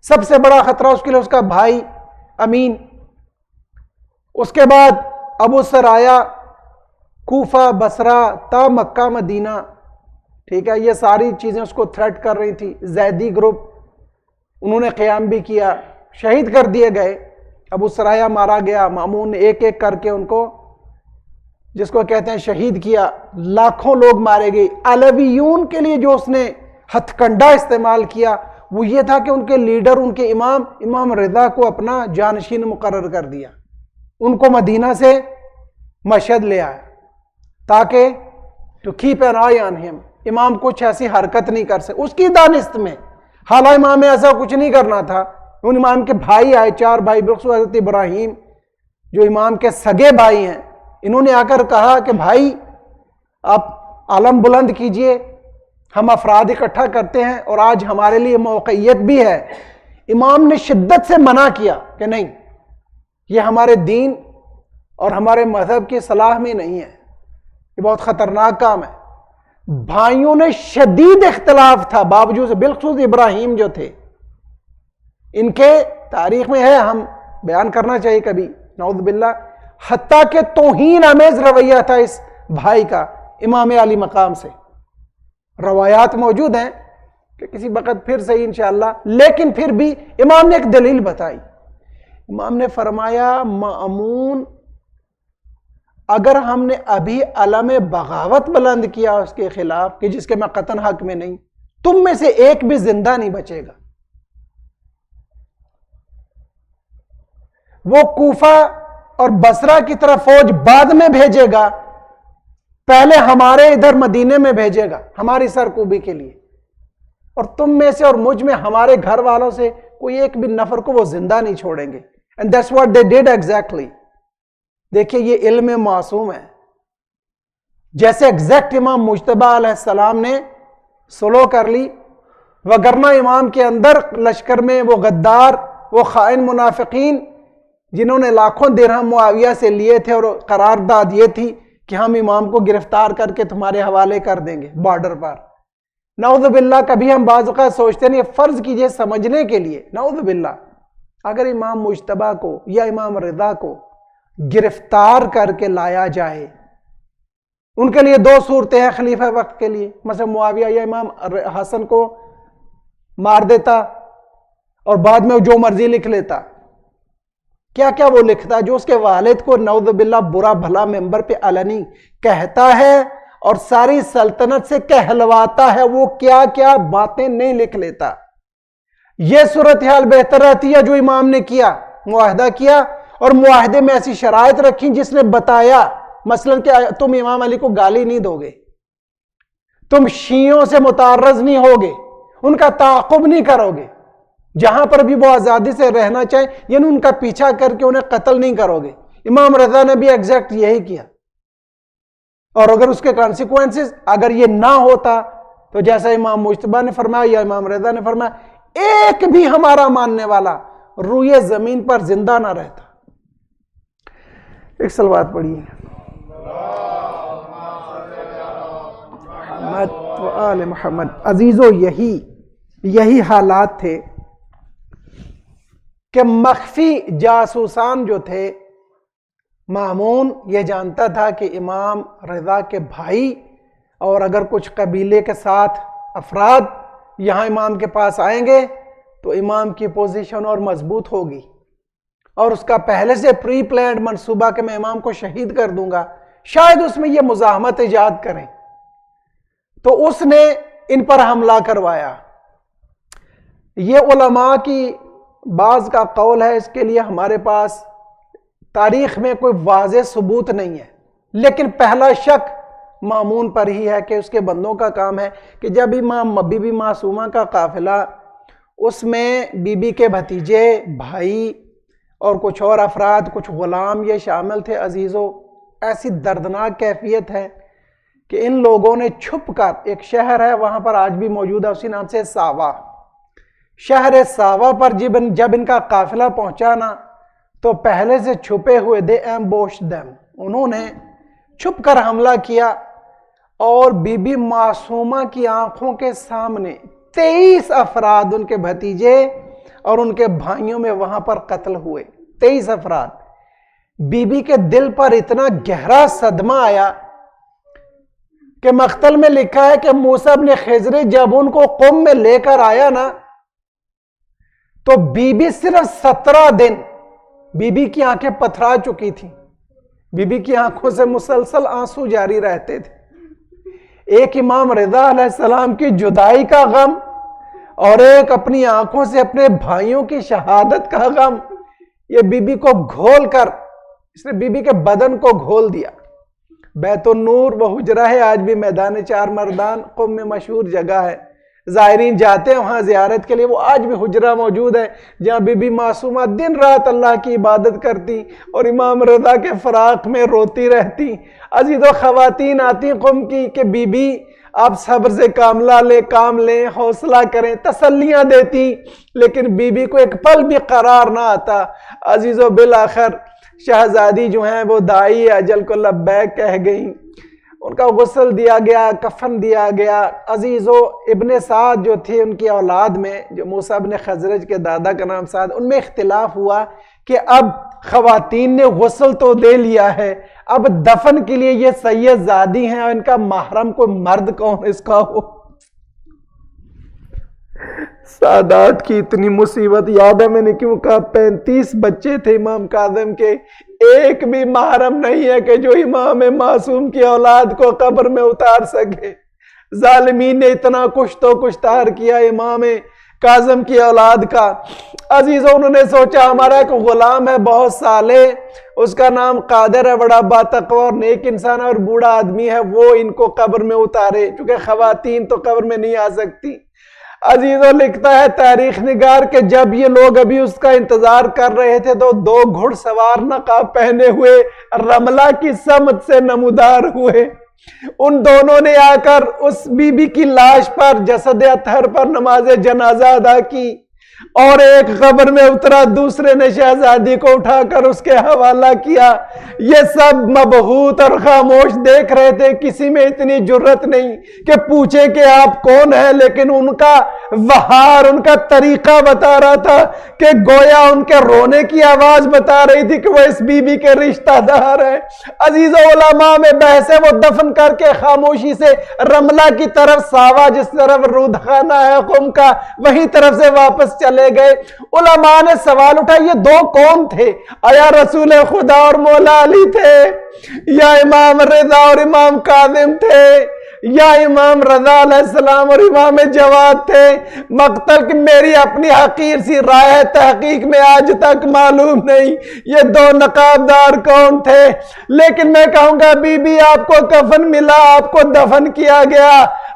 سب سے بڑا خطرہ اس کے لیے اس کا بھائی امین، اس کے بعد ابو سرایا، کوفہ، بصرہ تا مکہ مدینہ، ٹھیک ہے، یہ ساری چیزیں اس کو تھریٹ کر رہی تھی. زیدی گروپ انہوں نے قیام بھی کیا، شہید کر دیے گئے. ابو سرایا مارا گیا، مامون نے ایک ایک کر کے ان کو جس کو کہتے ہیں شہید کیا. لاکھوں لوگ مارے گئے. علویون کے لیے جو اس نے ہتھ کنڈا استعمال کیا وہ یہ تھا کہ ان کے لیڈر، ان کے امام رضا کو اپنا جانشین مقرر کر دیا، ان کو مدینہ سے مشہد لے آیا تاکہ ٹو کیپ این آئی آن ہم، امام کچھ ایسی حرکت نہیں کر سکے اس کی دانست میں. حالانکہ امام نے ایسا کچھ نہیں کرنا تھا. ان امام کے بھائی آئے، 4 بھائی، بخصوص حضرت ابراہیم جو امام کے سگے بھائی ہیں، انہوں نے آ کر کہا کہ بھائی آپ علم بلند کیجئے، ہم افراد اکٹھا کرتے ہیں اور آج ہمارے لیے موقعیت بھی ہے. امام نے شدت سے منع کیا کہ نہیں، یہ ہمارے دین اور ہمارے مذہب کی صلاح میں نہیں ہے، یہ بہت خطرناک کام ہے. بھائیوں نے شدید اختلاف تھا باوجود سے، بالخصوص ابراہیم جو تھے، ان کے تاریخ میں ہے، ہم بیان کرنا چاہیے کبھی، نعوذ باللہ، حتیٰ کہ توہین آمیز رویہ تھا اس بھائی کا امام علی مقام سے. روایات موجود ہیں کہ کسی وقت پھر صحیح انشاءاللہ، لیکن پھر بھی امام نے ایک دلیل بتائی. امام نے فرمایا مأمون اگر ہم نے ابھی علم بغاوت بلند کیا اس کے خلاف کہ جس کے میں قطعاً حق میں نہیں، تم میں سے ایک بھی زندہ نہیں بچے گا. وہ کوفہ اور بصرہ کی طرف فوج بعد میں بھیجے گا، پہلے ہمارے ادھر مدینے میں بھیجے گا ہماری سرکوبی کے لیے، اور تم میں سے اور مجھ میں ہمارے گھر والوں سے کوئی ایک بھی نفر کو وہ زندہ نہیں چھوڑیں گے. And that's what they did exactly. دیکھیے یہ علم معصوم ہے، جیسے ایگزیکٹ امام مجتبی علیہ السلام نے سلو کر لی، وگرنہ امام کے اندر لشکر میں وہ غدار، وہ خائن منافقین جنہوں نے لاکھوں درہم معاویہ سے لیے تھے اور قرارداد یہ تھی کہ ہم امام کو گرفتار کر کے تمہارے حوالے کر دیں گے بارڈر پر. نعوذ باللہ کبھی ہم بعض اوقات سوچتے نہیں، فرض کیجئے سمجھنے کے لیے، نعوذ باللہ اگر امام مجتبی کو یا امام رضا کو گرفتار کر کے لایا جائے، ان کے لیے 2 صورتیں ہیں خلیفہ وقت کے لیے، مثلا معاویہ یا امام حسن کو مار دیتا اور بعد میں جو مرضی لکھ لیتا. کیا کیا وہ لکھتا جو اس کے والد کو نعوذ باللہ برا بھلا ممبر پہ علنی کہتا ہے اور ساری سلطنت سے کہلواتا ہے، وہ کیا کیا باتیں نہیں لکھ لیتا. یہ صورتحال بہتر رہتی ہے جو امام نے کیا، معاہدہ کیا اور معاہدے میں ایسی شرائط رکھی جس نے بتایا مثلا کہ تم امام علی کو گالی نہیں دو گے، تم شیعوں سے متعرض نہیں ہوگے، ان کا تعاقب نہیں کرو گے، جہاں پر بھی وہ آزادی سے رہنا چاہیں یعنی ان کا پیچھا کر کے انہیں قتل نہیں کرو گے. امام رضا نے بھی ایگزیکٹ یہی کیا. اور اگر اس کے کانسیکوینسز اگر یہ نہ ہوتا تو جیسا امام مجتبی نے فرمایا یا امام رضا نے فرمایا، ایک بھی ہمارا ماننے والا روئے زمین پر زندہ نہ رہتا. ایک صلوات پڑھیے. محمد و آل محمد. عزیزو یہی حالات تھے کہ مخفی جاسوسان جو تھے، مامون یہ جانتا تھا کہ امام رضا کے بھائی اور اگر کچھ قبیلے کے ساتھ افراد یہاں امام کے پاس آئیں گے تو امام کی پوزیشن اور مضبوط ہوگی، اور اس کا پہلے سے پری پلانڈ منصوبہ کہ میں امام کو شہید کر دوں گا، شاید اس میں یہ مزاحمت ایجاد کریں، تو اس نے ان پر حملہ کروایا. یہ علماء کی بعض کا قول ہے، اس کے لیے ہمارے پاس تاریخ میں کوئی واضح ثبوت نہیں ہے، لیکن پہلا شک مامون پر ہی ہے کہ اس کے بندوں کا کام ہے کہ جب امام بی بی معصومہ کا قافلہ، اس میں بی بی کے بھتیجے، بھائی اور کچھ اور افراد، کچھ غلام یہ شامل تھے. عزیزو ایسی دردناک کیفیت ہے کہ ان لوگوں نے چھپ کر، ایک شہر ہے وہاں پر آج بھی موجود ہے اسی نام سے ساوا، شہر ساوا پر جب ان کا قافلہ پہنچا نا تو پہلے سے چھپے ہوئے دے ایمبوشڈ دیم، انہوں نے چھپ کر حملہ کیا اور بی بی معصومہ کی آنکھوں کے سامنے 23 افراد ان کے بھتیجے اور ان کے بھائیوں میں وہاں پر قتل ہوئے، 23 افراد۔ بی بی کے دل پر اتنا گہرا صدمہ آیا کہ مقتل میں لکھا ہے کہ موسیٰ بن خضر جب ان کو قم میں لے کر آیا نا تو بی بی صرف 17 دن بی بی کی آنکھیں پتھرا چکی تھیں، بی بی کی آنکھوں سے مسلسل آنسو جاری رہتے تھے۔ ایک امام رضا علیہ السلام کی جدائی کا غم اور ایک اپنی آنکھوں سے اپنے بھائیوں کی شہادت کا غم، یہ بی بی کو گھول کر، اس نے بی بی کے بدن کو گھول دیا۔ بیت النور وہ حجرہ ہے، آج بھی میدان چار مردان قم میں مشہور جگہ ہے، زائرین جاتے ہیں وہاں زیارت کے لیے، وہ آج بھی حجرہ موجود ہے جہاں بی بی معصومہ دن رات اللہ کی عبادت کرتی اور امام رضا کے فراق میں روتی رہتی۔ عزیز و خواتین آتی قم کی کہ بی بی آپ صبر سے کام لیں، حوصلہ کریں، تسلیاں دیتی، لیکن بی بی کو ایک پل بھی قرار نہ آتا۔ عزیز و بالآخر شہزادی جو ہیں وہ دائی اجل کو لبیک کہہ گئیں، ان کا غسل دیا گیا، کفن دیا گیا۔ عزیزو ابن سعد جو تھے ان کی اولاد میں، جو موسیٰ بن خزرج کے دادا کا نام سعد، ان میں اختلاف ہوا کہ اب خواتین نے غسل تو دے لیا ہے، اب دفن کے لیے یہ سید زادی ہیں اور ان کا محرم کوئی مرد کون اس کا ہو۔ سادات کی اتنی مصیبت یاد ہے، میں نے کیوں کہا 35 بچے تھے امام کاظم کے، ایک بھی محرم نہیں ہے کہ جو امام معصوم کی اولاد کو قبر میں اتار سکے۔ ظالمین نے اتنا کچھ تو کچھ تار کیا امام کاظم کی اولاد کا۔ عزیزوں انہوں نے سوچا ہمارا ایک غلام ہے بہت صالح، اس کا نام قادر ہے، بڑا باتقوی اور نیک انسان ہے اور بوڑھا آدمی ہے، وہ ان کو قبر میں اتارے، چونکہ خواتین تو قبر میں نہیں آ سکتی۔ عزیزوں لکھتا ہے تاریخ نگار کہ جب یہ لوگ ابھی اس کا انتظار کر رہے تھے تو 2 گھڑ سوار نقاب پہنے ہوئے رملہ کی سمت سے نمودار ہوئے، ان دونوں نے آ کر اس بی بی کی لاش پر جسد اطہر پر نماز جنازہ ادا کی، اور ایک قبر میں اترا، دوسرے نے شہزادی کو اٹھا کر اس کے حوالہ کیا۔ یہ سب مبہوت اور خاموش دیکھ رہے تھے، کسی میں اتنی جرت نہیں کہ پوچھے کہ آپ کون ہیں، لیکن ان کا وہار، ان کا طریقہ بتا رہا تھا کہ گویا ان کے رونے کی آواز بتا رہی تھی کہ وہ اس بی بی کے رشتہ دار ہیں۔ عزیز علماء میں بحث ہے، وہ دفن کر کے خاموشی سے رملہ کی طرف، ساوا جس طرف رودخانہ ہے قم کا، وہی طرف سے واپس چلے گئے۔ علماء نے سوال اٹھا یہ 2 کون تھے؟ آیا رسول خدا اور مولا علی تھے، یا امام رضا اور امام کاظم تھے، یا امام رضا علیہ السلام اور امام جواد تھے؟ مقتل کی میری اپنی حقیر سی رائے، تحقیق میں آج تک معلوم نہیں یہ 2 نقابدار کون تھے، لیکن میں کہوں گا بی بی آپ کو کفن ملا، آپ کو دفن کیا گیا،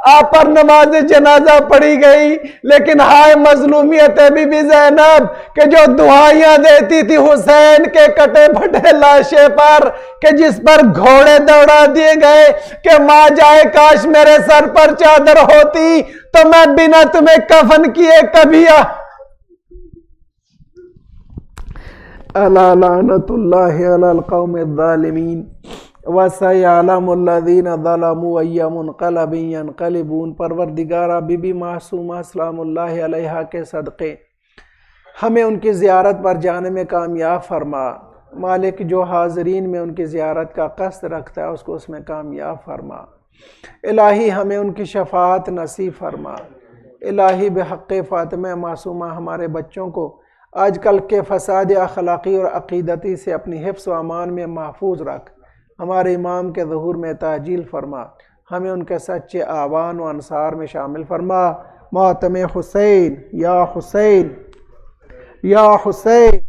آپ پر نماز جنازہ پڑھی گئی، لیکن ہائے مظلومیت ہے بی بی زینب کہ جو دعائیاں دیتی تھی حسین کے کٹے پھٹے لاشے پر، کہ جس پر گھوڑے دوڑا دیے گئے کہ ماں جائے کاش میرے سر پر چادر ہوتی تو میں بنا تمہیں کفن کیے کبھی الا لعنت اللہ علی القوم الظالمین وَسَيَعْلَمُ الَّذِينَ ظَلَمُوا أَيَّ مُنْقَلَبٍ يَنْقَلِبُونَ۔ پروردگارہ بی بی معصومہ سلام اللہ علیہا کے صدقے ہمیں ان کی زیارت پر جانے میں کامیاب فرما۔ مالک جو حاضرین میں ان کی زیارت کا قصد رکھتا ہے اس کو اس میں کامیاب فرما۔ الہی ہمیں ان کی شفاعت نصیب فرما۔ الہی بحق فاطمہ معصومہ ہمارے بچوں کو آج کل کے فساد اخلاقی اور عقیدتی سے اپنی حفظ و امان میں محفوظ رکھ، ہمارے امام کے ظہور میں تعجیل فرما، ہمیں ان کے سچے آوان و انصار میں شامل فرما۔ ماتم حسین یا حسین یا حسین۔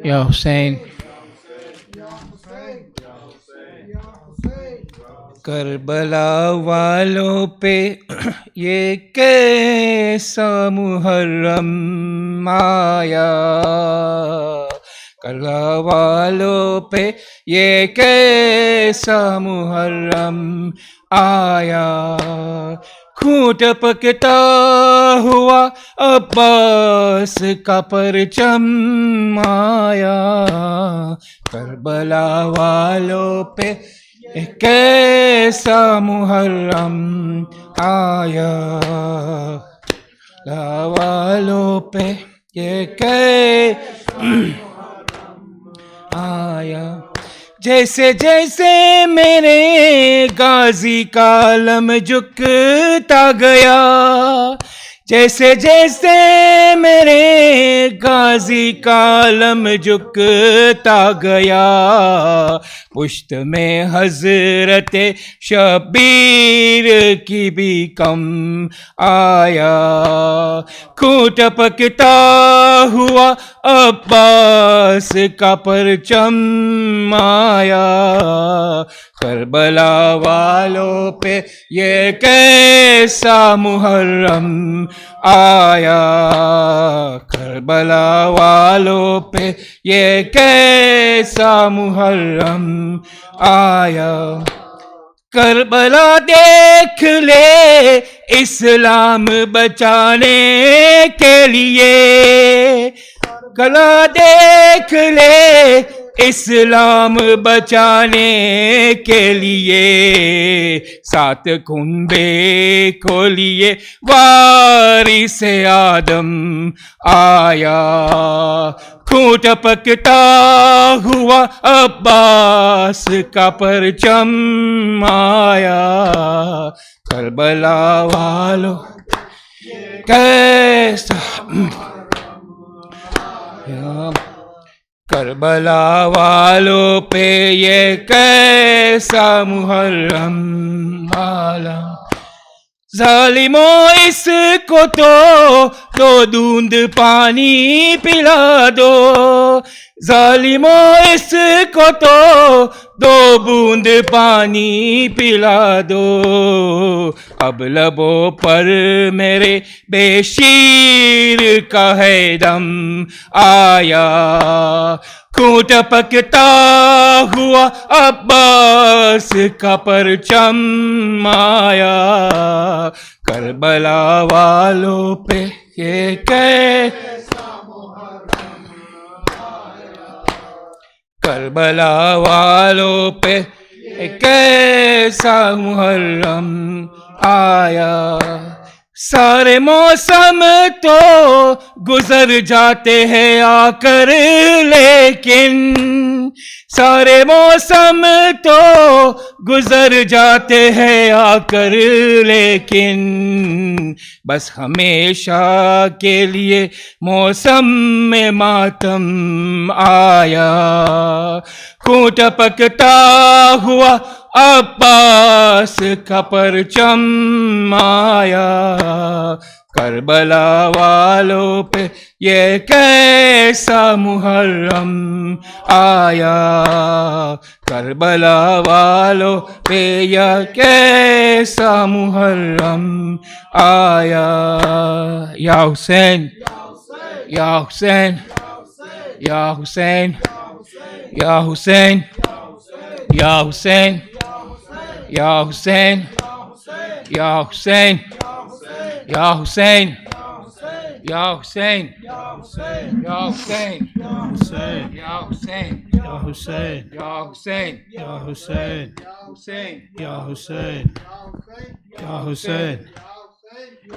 یا حسین کربلا والوں پہ یہ کیسا محرم آیا، کربلا والوں پہ یہ کیسا محرم آیا، کھوٹ پکتا ہوا عباس کا پرچم آیا، کربلا والوں پہ یہ کیسا محرم آیا، کربلا والوں پہ یہ کیسا آیا، جیسے جیسے میرے غازی کا علم جھکتا گیا، جیسے جیسے میرے غازی کا علم جھکتا گیا، پشت میں حضرت شبیر کی بھی کم آیا، کھوٹ پکتا ہوا عباس کا پرچم آیا، کربلا والوں پہ یہ کیسا محرم آیا، کربلا والوں پہ یہ کیسا محرم آیا، کربلا دیکھ لے اسلام بچانے کے لیے، کربلا دیکھ لے اسلام بچانے کے لیے، سات کنبے کو لیے وارث آدم آیا، کھوٹ پکتا ہوا عباس کا پرچم آیا، کربلا والوں کیسا کربلا والوں پہ یہ کیسا محرم آیا، ظالموں اس کو تو دو بوند پانی پلا دو، ظالموں اس کو تو دو بوند پانی پلا دو، اب لبوں پر میرے بے شیر کا ہے دم آیا، کھوٹ پکتا ہوا عباس کا پرچم آیا، کربلا والوں پہ یہ کیسا کربلا والوں پہ یہ کیسا محرم آیا، سارے موسم تو گزر جاتے ہیں آ کر، لیکن سارے موسم تو گزر جاتے ہیں آ کر، لیکن بس ہمیشہ کے لیے موسم میں ماتم آیا، کھوٹ پکتا ہوا عباس کا پرچم آیا، کربلا والوں پہ یہ کیسا محرم آیا، کربلا والوں پہ یہ کیسا محرم آیا، یا حسین یا حسین یا حسین یا حسین یا حسین یا حسین یا حسین یا حسین یا حسین یا حسین یا حسین یا حسین یا حسین یا حسین یا حسین یا حسین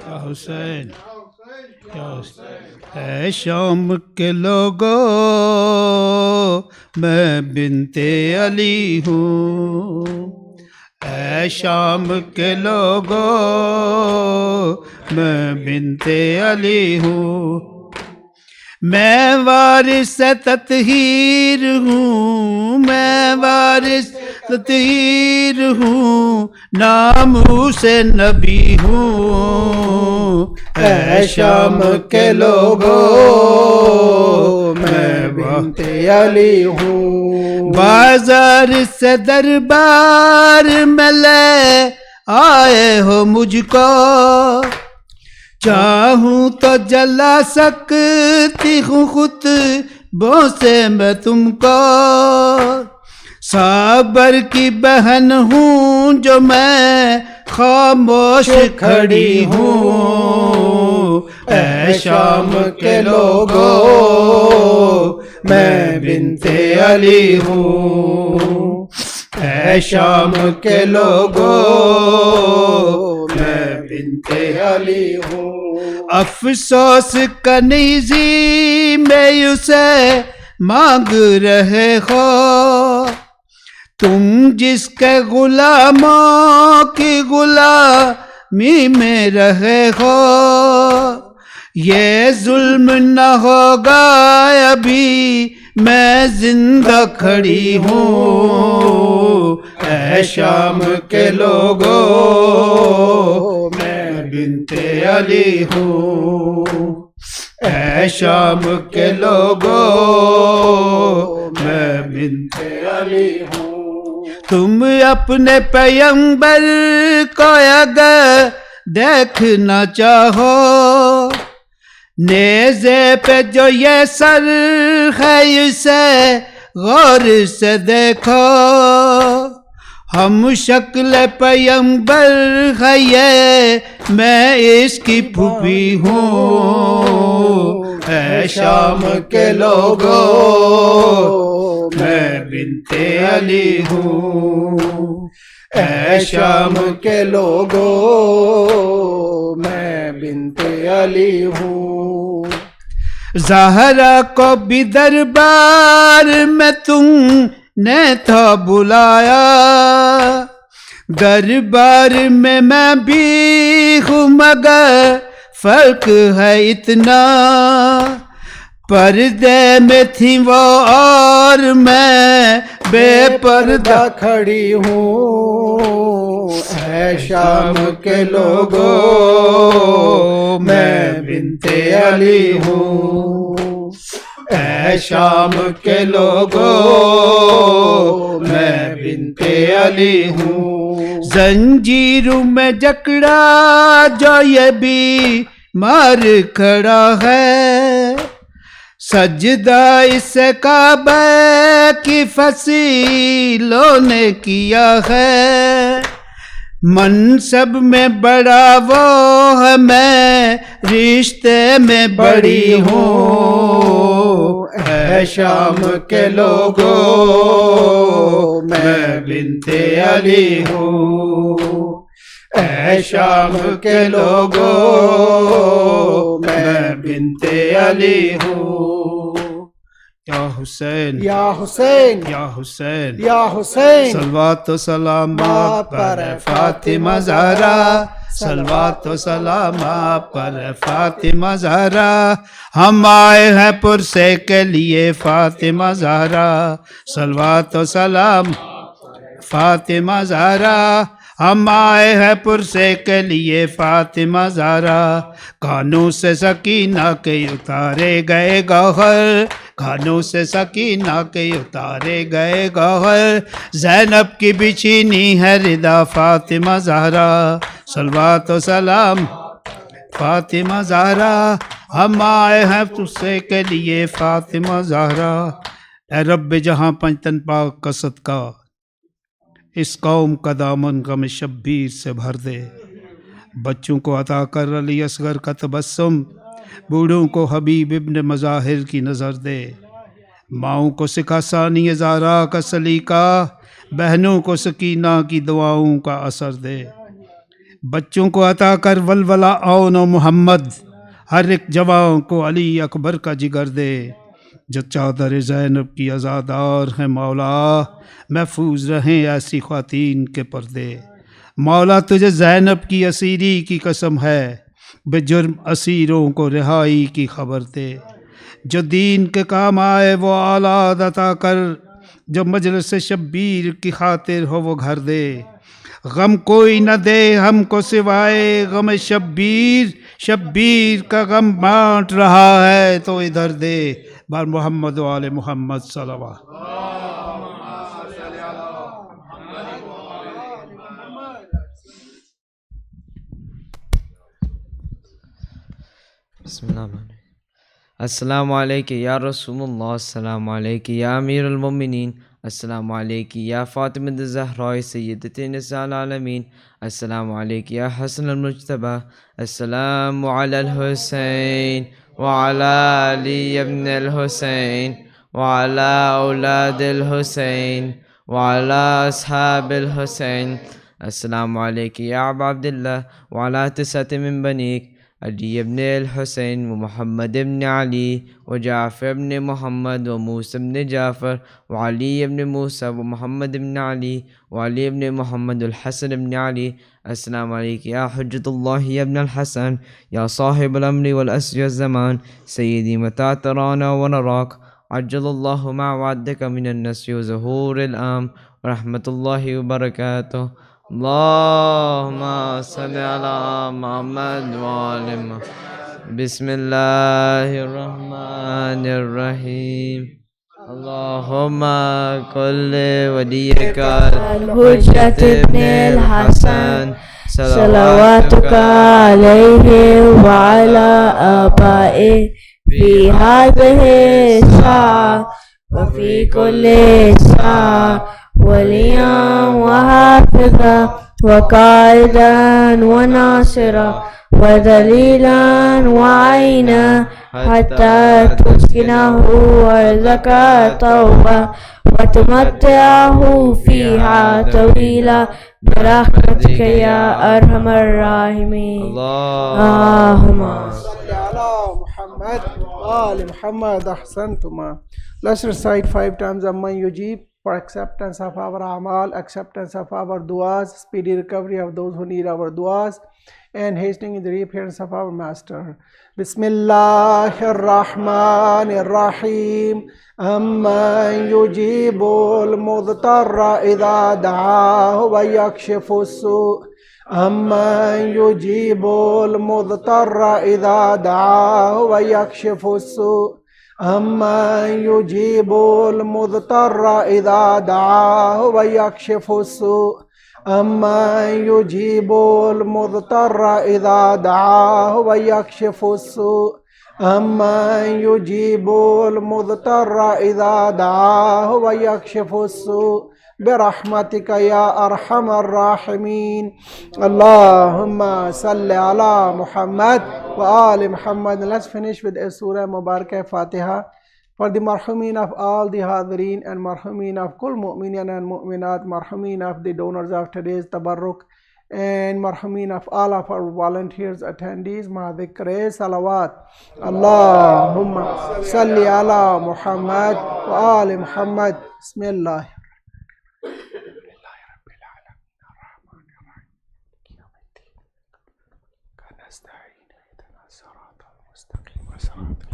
یا حسین یا حسین اے شام کے لوگوں میں بنت علی ہوں، اے شام کے لوگوں میں بنت علی ہوں، میں وارث تطہیر ہوں، میں وارث تطہیر ہوں، ناموس نبی ہوں، اے شام کے لوگوں میں بنت علی ہوں، بازار سے دربار میں لے آئے ہو مجھ کو، چاہوں تو جلا سکتی ہوں خطبوں سے میں تم کو، صابر کی بہن ہوں جو میں خاموش کھڑی ہوں، اے شام کے لوگوں میں بنت علی ہوں، اے شام کے لوگوں میں بنت علی ہوں، افسوس کنیزی میں اسے مانگ رہے ہو، تم جس کے غلاموں کی غلامی میں رہے ہو، یہ ظلم نہ ہوگا ابھی میں زندہ کھڑی ہوں، اے شام کے لوگوں میں بنت علی ہوں، اے شام کے لوگوں میں بنت علی ہوں، تم اپنے پیغمبر کو اگر دیکھنا چاہو، نیزے پہ جو یہ سر ہے اسے غور سے دیکھو، ہم شکل پیغمبر ہے یہ میں اس کی پھوپھی ہوں، اے شام کے لوگوں میں بنت علی ہوں، اے شام کے لوگوں میں بنت علی ہوں، زہرا کو بھی دربار میں تم نے تھا بلایا، دربار میں بھی ہوں مگر فرق ہے اتنا، پردے میں تھی وہ اور میں بے پردہ کھڑی ہوں، اے شام کے لوگوں میں بنت علی ہوں، اے شام کے لوگوں میں بنت علی ہوں، زنجیروں میں جکڑا جو یہ بھی مار کھڑا ہے، سجدہ اس کعبہ کی فصیلوں نے کیا ہے، منصب میں بڑا وہ ہے میں رشتے میں بڑی ہوں، اے شام کے لوگوں میں بنت علی ہوں، اے شام کے لوگوں میں بنت علی ہوں، یا حسین یا حسین یا حسین یا حسین، صلوات و سلام آپ پر فاطمہ زہرا، صلوات و سلام آپ پر فاطمہ زہرا، ہم آئے ہیں پرسے کے لیے فاطمہ زہرا، صلوات و سلام فاطمہ زہرا، ہم آئے ہیں پرسے کے لیے فاطمہ زہرا، کانوں سے سکینہ کے اتارے گئے گوہر، کانوں سے سکینہ کے اتارے گئے گوہر، زینب کی بچھینی ہے ردا فاطمہ زہرا، صلوات و سلام فاطمہ زہرا، ہم آئے ہیں پرسے کے لیے فاطمہ زہرا، اے رب جہاں پنجتن پاک کا صدقہ اس قوم کا دامن غم شبیر سے بھر دے، بچوں کو عطا کر علی اصغر کا تبسم، بوڑھوں کو حبیب ابن مظاہر کی نظر دے، ماؤں کو سکھا ثانی زہرا کا سلیقہ، بہنوں کو سکینہ کی دعاؤں کا اثر دے، بچوں کو عطا کر ولولہ اون و محمد، ہر ایک جوان کو علی اکبر کا جگر دے، جو چادر زینب کی عزادار ہیں مولا، محفوظ رہیں ایسی خواتین کے پردے، مولا تجھے زینب کی اسیری کی قسم ہے، بے جرم اسیروں کو رہائی کی خبر دے، جو دین کے کام آئے وہ اولاد عطا کر، جو مجلس شبیر کی خاطر ہو وہ گھر دے، غم کوئی نہ دے ہم کو سوائے غم شبیر، شبیر کا غم بانٹ رہا ہے تو ادھر دے، بار محمد و آل محمد صلوات۔ بسم اللہ الرحمن الرحیم۔ السلام علیکم یا رسول اللہ، السلام علیکم یا امیر المومنین، السلام علیکم یا فاطمہ الزہراء سیدۃ نساء العالمین، السلام علیکم یا حسن المجتبی، السلام علی الحسین وعلی علی ابن الحسین وعلی اولاد الحسین وعلی اصحاب الحسین، السلام علیکم یا ابا عبداللہ وعلی تسعۃ من بنیک، علی ابن الحسین ومحمد ابن علی وجعفر ابن محمد وموسى ابن جعفر وعلی ابن موسى ومحمد ابن علی وعلی ابن محمد الحسن ابن علی، السلام علیکم یا حجۃ اللہ یا ابن الحسن یا صاحب الامر والاسر الزمان، سیدی متى ترانا ونراک، عجل اللہ ما وعدک من النصر وظہور الام ورحمۃ اللہ وبرکاتہ، اللہم صل علی محمد وآل محمد، بسم اللہ الرحمن الرحیم، اللہم کل ولیک الحجۃ ابن الحسن صلواتک علیہ وعلی آبائہ فی هذه الساعة وفی کل ساعة ولیا وحافظا وقائدا وناصرا ودلیلا وعینا حتی تسکنہ ارضک طوبا وتمتعہ فیہا طویلا برحمتک یا ارحم الراحمین، اللہم صلی علی محمد وآل محمد احسنتما. Let's recite 5 times Amman Yujib for acceptance of our amal, acceptance of our du'as, speedy recovery of those who need our du'as, and hastening in the reappearance of our Master. Bismillahir Rahmanir Rahim. Amman yujibul mudtarra idha da'ahu wa yakshifu as-su'. Amman yujibul mudtarra idha da'ahu wa yakshifu as-su'. أَمَّن يُجِيبُ الْمُضْطَرَّ إِذَا دَعَاهُ وَيَكْشِفُ السُّوءَ. أَمَّن يُجِيبُ الْمُضْطَرَّ إِذَا دَعَاهُ وَيَكْشِفُ السُّوءَ. أَمَّن يُجِيبُ الْمُضْطَرَّ إِذَا دَعَاهُ وَيَكْشِفُ السُّوءَ برحمتك يا أرحم الراحمين. اللهم صل على محمد وآل Muhammad. Let's finish with a surah Mubarakah Fatiha for the marhumin of all the hadirin and marhumin of kul mu'minin and mu'minat, marhumin of the donors of today's tabarruk, and marhumin of all of our volunteers, attendees. Ma dhikre salawat. Allahumma salli ala Muhammad wa ali Muhammad. Bismillah. نستعين اهدنا الصراط المستقيم صراط